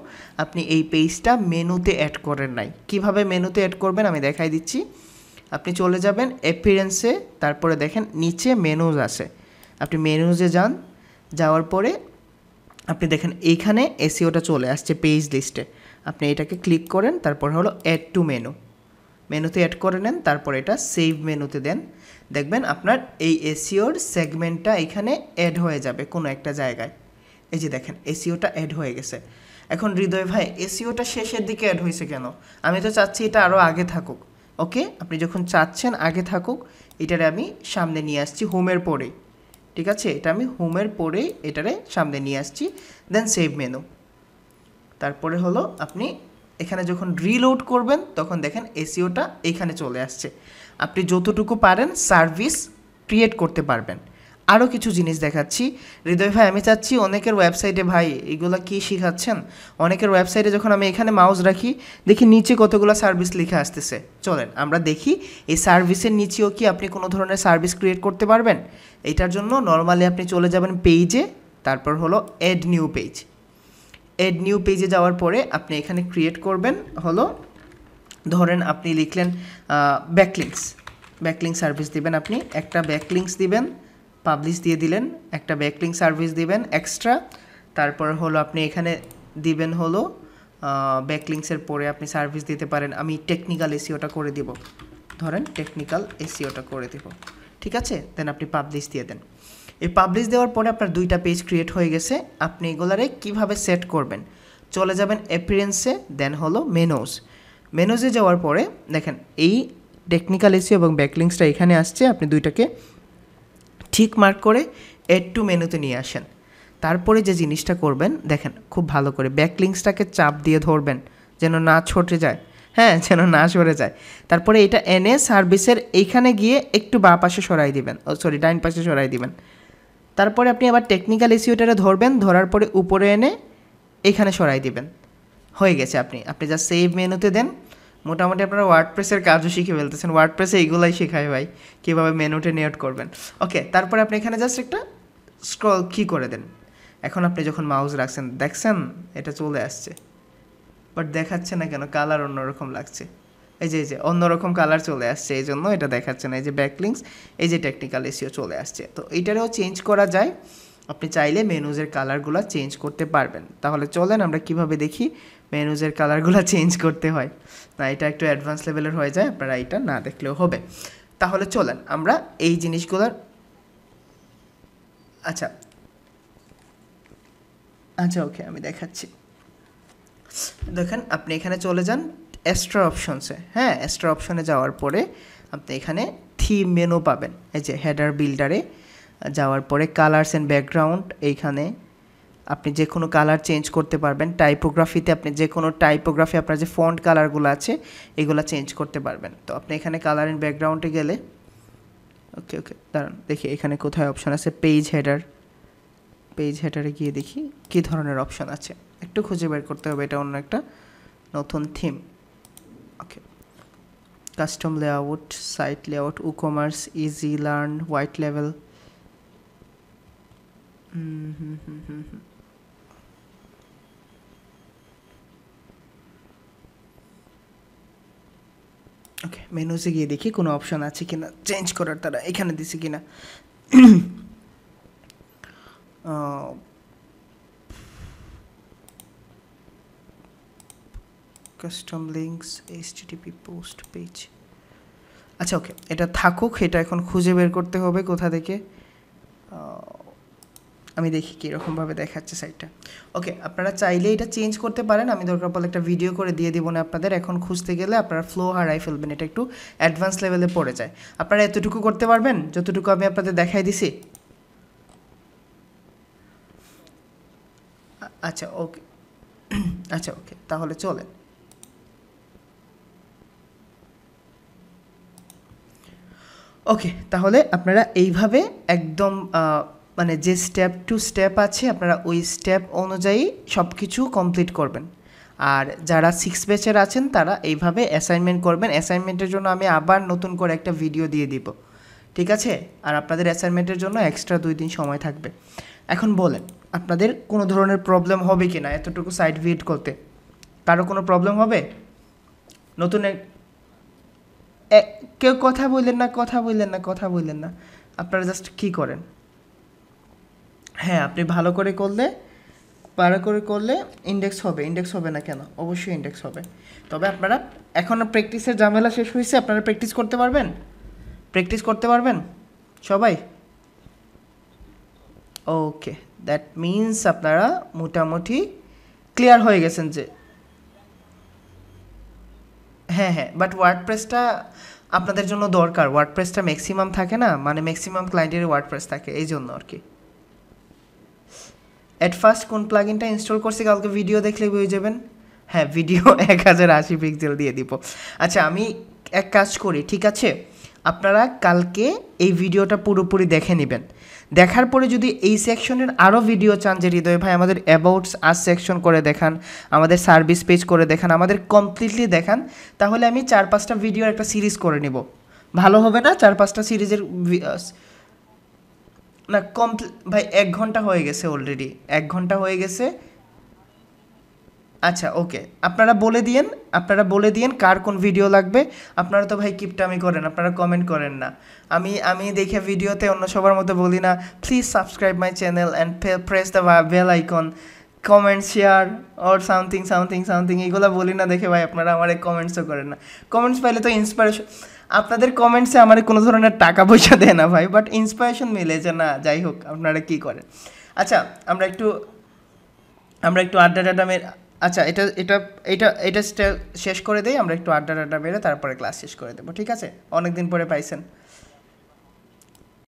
আপনি এই পেজটা মেনুতে অ্যাড করেন নাই। কিভাবে মেনুতে অ্যাড করবেন আমি দেখাই দিচ্ছি। আপনি চলে যাবেন অ্যাপিয়ারেন্সে, তারপরে দেখেন নিচে মেনুজ আছে, আপনি মেনুজে যান, যাওয়ার পরে আপনি দেখেন এইখানে এসইওটা চলে আসছে পেজ লিস্টে, আপনি এটাকে ক্লিক করেন, তারপর হলো অ্যাড টু মেনু, মেনুতে অ্যাড করে নেন, তারপর এটা সেভ মেনুতে দেন, দেখবেন আপনার এই এসইওর সেগমেন্টটা এখানে অ্যাড হয়ে যাবে কোনো একটা জায়গায়। এই যে দেখেন এসইওটা অ্যাড হয়ে গেছে। এখন হৃদয় ভাই এসইওটা শেষের দিকে অ্যাড হয়েছে কেন? আমি তো চাচ্ছি এটা আরও আগে থাকুক। ওকে, আপনি যখন চাচ্ছেন আগে থাকুক, এটারে আমি সামনে নিয়ে আসছি হোমের পরে। ঠিক আছে, এটা আমি হোমের পরেই এটারে সামনে নিয়ে আসছি। দেন সেভ মেনু, তারপরে হলো আপনি এখানে যখন রিলোড করবেন তখন দেখেন এসইওটা এখানে চলে আসছে। আপনি যতটুকু পারেন সার্ভিস ক্রিয়েট করতে পারবেন। আরও কিছু জিনিস দেখাচ্ছি হৃদয় ভাই, আমি চাচ্ছি অনেকের ওয়েবসাইটে ভাই এগুলো কী শেখাচ্ছেন, অনেকের ওয়েবসাইটে যখন আমি এখানে মাউস রাখি দেখি নিচে কতগুলো সার্ভিস লিখে আসতেছে। চলেন আমরা দেখি এই সার্ভিসের নিচেও কি আপনি কোনো ধরনের সার্ভিস ক্রিয়েট করতে পারবেন। এইটার জন্য নর্মালি আপনি চলে যাবেন পেজে, তারপর হলো add new page. Add new পেজে যাওয়ার পরে আপনি এখানে ক্রিয়েট করবেন হলো, ধরেন আপনি লিখলেন ব্যাকলিংক সার্ভিস দিবেন, আপনি একটা ব্যাকলিংস দিবেন, পাবলিশ দিয়ে দিলেন, একটা ব্যাকলিংক সার্ভিস দিবেন এক্সট্রা, তারপর হলো আপনি এখানে দিবেন হলো ব্যাকলিংসের পরে আপনি সার্ভিস দিতে পারেন। আমি টেকনিক্যাল এসইওটা করে দিব, ধরেন টেকনিক্যাল এসইওটা করে দিব, ঠিক আছে। দেন আপনি পাবলিশ দিয়ে দেন। এই পাবলিশ দেওয়ার পরে আপনার দুইটা পেজ ক্রিয়েট হয়ে গেছে। আপনি এগুলারে কীভাবে সেট করবেন, চলে যাবেন অ্যাপিয়ারেন্সে, দেন হলো মেনুজে যাওয়ার পরে দেখেন এই টেকনিক্যাল এসইও এবং ব্যাকলিংসটা এখানে আসছে। আপনি দুইটাকে ঠিক মার্ক করে এড টু মেনুতে নিয়ে আসেন। তারপরে যে জিনিসটা করবেন দেখেন খুব ভালো করে ব্যাকলিংসটাকে চাপ দিয়ে ধরবেন যেন না ছুটে যায়, হ্যাঁ যেন না সরে যায়। তারপরে এটা এনে সার্ভিসের এইখানে গিয়ে একটু বাঁ পাশে সরাই দিবেন, ডাইন পাশে সরাই দিবেন। তারপরে আপনি আবার টেকনিক্যাল এসইওটারে ধরবেন, ধরার পরে উপরে এনে এখানে সরাই দিবেন। হয়ে গেছে। আপনি যা সেভ মেনুতে দেন। মোটামুটি আপনারা ওয়ার্ডপ্রেসের কাজও শিখে ফেলতেছেন। ওয়ার্ডপ্রেসে এইগুলাই শেখায় ভাই, কীভাবে মেনুতে নেট করবেন। ওকে, তারপরে আপনি এখানে জাস্ট একটা স্ক্রল কি করে দেন। এখন আপনি যখন মাউস রাখছেন দেখছেন এটা চলে আসছে, বাট দেখাচ্ছে না কেন? কালার অন্যরকম লাগছে। এই যে অন্যরকম কালার চলে আসছে, এই জন্য এটা দেখাচ্ছে না। এই যে ব্যাকলিংস, এই যে টেকনিক্যাল এসইও চলে আসছে। তো এইটারেও চেঞ্জ করা যায়, আপনি চাইলে মেনুজের কালারগুলো চেঞ্জ করতে পারবেন। তাহলে চলেন আমরা কিভাবে দেখি মেনুজের কালারগুলো চেঞ্জ করতে হয়। না, এটা একটু অ্যাডভান্স লেভেলের হয়ে যায়, আপনারা এটা না দেখলেও হবে। তাহলে চলেন আমরা এই জিনিসগুলোর আচ্ছা ওকে আমি দেখাচ্ছি। দেখেন আপনি এখানে চলে যান এক্সট্রা অপশনসে। হ্যাঁ, এক্সট্রা অপশনে যাওয়ার পরে আপনি এখানে থিম মেনু পাবেন। এই যে হেডার বিল্ডারে যাওয়ার পরে কালার্স অ্যান্ড ব্যাকগ্রাউন্ড, এইখানে আপনি যে কোনো কালার চেঞ্জ করতে পারবেন। টাইপোগ্রাফিতে আপনি যে কোনো টাইপোগ্রাফি, আপনার যে ফন্ট কালারগুলো আছে এগুলো চেঞ্জ করতে পারবেন। তো আপনি এখানে কালার অ্যান্ড ব্যাকগ্রাউন্ডে গেলে ওকে দাঁড়ান দেখি এখানে কোথায় অপশান আছে। পেজ হেডারে গিয়ে দেখি কী ধরনের অপশান আছে, একটু খুঁজে বের করতে হবে। এটা অন্য একটা নতুন থিম। Okay, custom layout, site layout, e-commerce, easy learn, white level. Okay, মেনুতে গিয়ে দেখি কোনো অপশান আছে কিনা চেঞ্জ করার, তারা এখানে দিছে কিনা। Custom links, HTTP post page. আচ্ছা ওকে, এটা থাকুক, এটা এখন খুঁজে বের করতে হবে কোথা থেকে। আমি দেখি কীরকমভাবে দেখাচ্ছে সাইটটা। ওকে, আপনারা চাইলে এটা চেঞ্জ করতে পারেন। আমি দরকার পড়লে একটা ভিডিও করে দিয়ে দিব না আপনাদের। এখন খুঁজতে গেলে আপনারা ফ্লো হারাই ফেলবেন, এটা একটু অ্যাডভান্স লেভেলে পড়ে যায়। আপনারা এতটুকু করতে পারবেন যতটুকু আমি আপনাদের দেখাই দিছি। আচ্ছা ওকে তাহলে চলেন। ওকে, তাহলে আপনারা এইভাবে একদম মানে যে স্টেপ টু স্টেপ আছে আপনারা ওই স্টেপ অনুযায়ী সব কিছু কমপ্লিট করবেন। আর যারা 6 ব্যাচের আছেন তারা এইভাবে অ্যাসাইনমেন্ট করবেন। অ্যাসাইনমেন্টের জন্য আমি আবার নতুন করে একটা ভিডিও দিয়ে দিব, ঠিক আছে। আর আপনাদের অ্যাসাইনমেন্টের জন্য এক্সট্রা 2 দিন সময় থাকবে। এখন বলেন আপনাদের কোনো ধরনের প্রবলেম হবে কি না এতটুকু সাইট ভিজিট করতে? কারো কোনো প্রবলেম হবে? নতুন কেউ কথা বললেন না। আপনারা জাস্ট কী করেন, হ্যাঁ আপনি ভালো করে করলে পারা করে করলে ইন্ডেক্স হবে না কেন? অবশ্যই ইন্ডেক্স হবে। তবে আপনারা এখনও প্র্যাকটিসের ঝামেলা শেষ হয়েছে, আপনারা প্র্যাকটিস করতে পারবেন সবাই? ওকে, দ্যাট মিনস আপনারা মোটামুটি ক্লিয়ার হয়ে গেছেন যে হ্যাঁ, বাট ওয়ার্ডপ্রেসটা আপনাদের জন্য দরকার। ওয়ার্ডপ্রেসটা ম্যাক্সিমাম থাকে না, মানে ম্যাক্সিমাম ক্লায়েন্টের ওয়ার্ডপ্রেস থাকে, এই জন্য আর কি। অ্যাট ফার্স্ট কোন প্লাগইনটা ইনস্টল করছি কালকে ভিডিও দেখলে বুঝে যাবেন। হ্যাঁ, ভিডিও 1080 পিক্সেল দিয়ে দিব। আচ্ছা, আমি এক কাজ করি, ঠিক আছে? আপনারা কালকে এই ভিডিওটা পুরোপুরি দেখে নেবেন। দেখার পরে যদি এই সেকশনের আরও ভিডিও চান যে হৃদয় ভাই আমাদের অ্যাবাউটস আস সেকশন করে দেখান, আমাদের সার্ভিস পেজ করে দেখান, আমাদের কমপ্লিটলি দেখান, তাহলে আমি 4-5টা ভিডিওর একটা সিরিজ করে নিব। ভালো হবে না? 4-5টা সিরিজের না ভাই 1 ঘন্টা হয়ে গেছে অলরেডি, 1 ঘন্টা হয়ে গেছে। আচ্ছা ওকে, আপনারা বলে দিয়েন কার কোন ভিডিও লাগবে। আপনারা তো ভাই কিপটামি করেন, আপনারা কমেন্ট করেন না। আমি দেখে ভিডিওতে অন্য সবার মতো বলি না please subscribe my channel and press the bell icon, comment share or something এইগুলো বলি না দেখে ভাই আপনারা আমার কমেন্টসও করেন না। কমেন্টস পাইলে তো ইন্সপিরেশন, আপনাদের কমেন্টসে আমার কোনো ধরনের টাকা পয়সা দেয় না ভাই, বাট ইন্সপিরেশন মিলে যে না যাই হোক আপনারা কী করেন। আচ্ছা আমরা একটু আড্ডা মেরে, আচ্ছা এটা শেষ করে দেই, আমরা একটু আড্ডা মেরে তারপরে ক্লাস শেষ করে দেবো, ঠিক আছে? অনেক দিন পরে পাইছেন।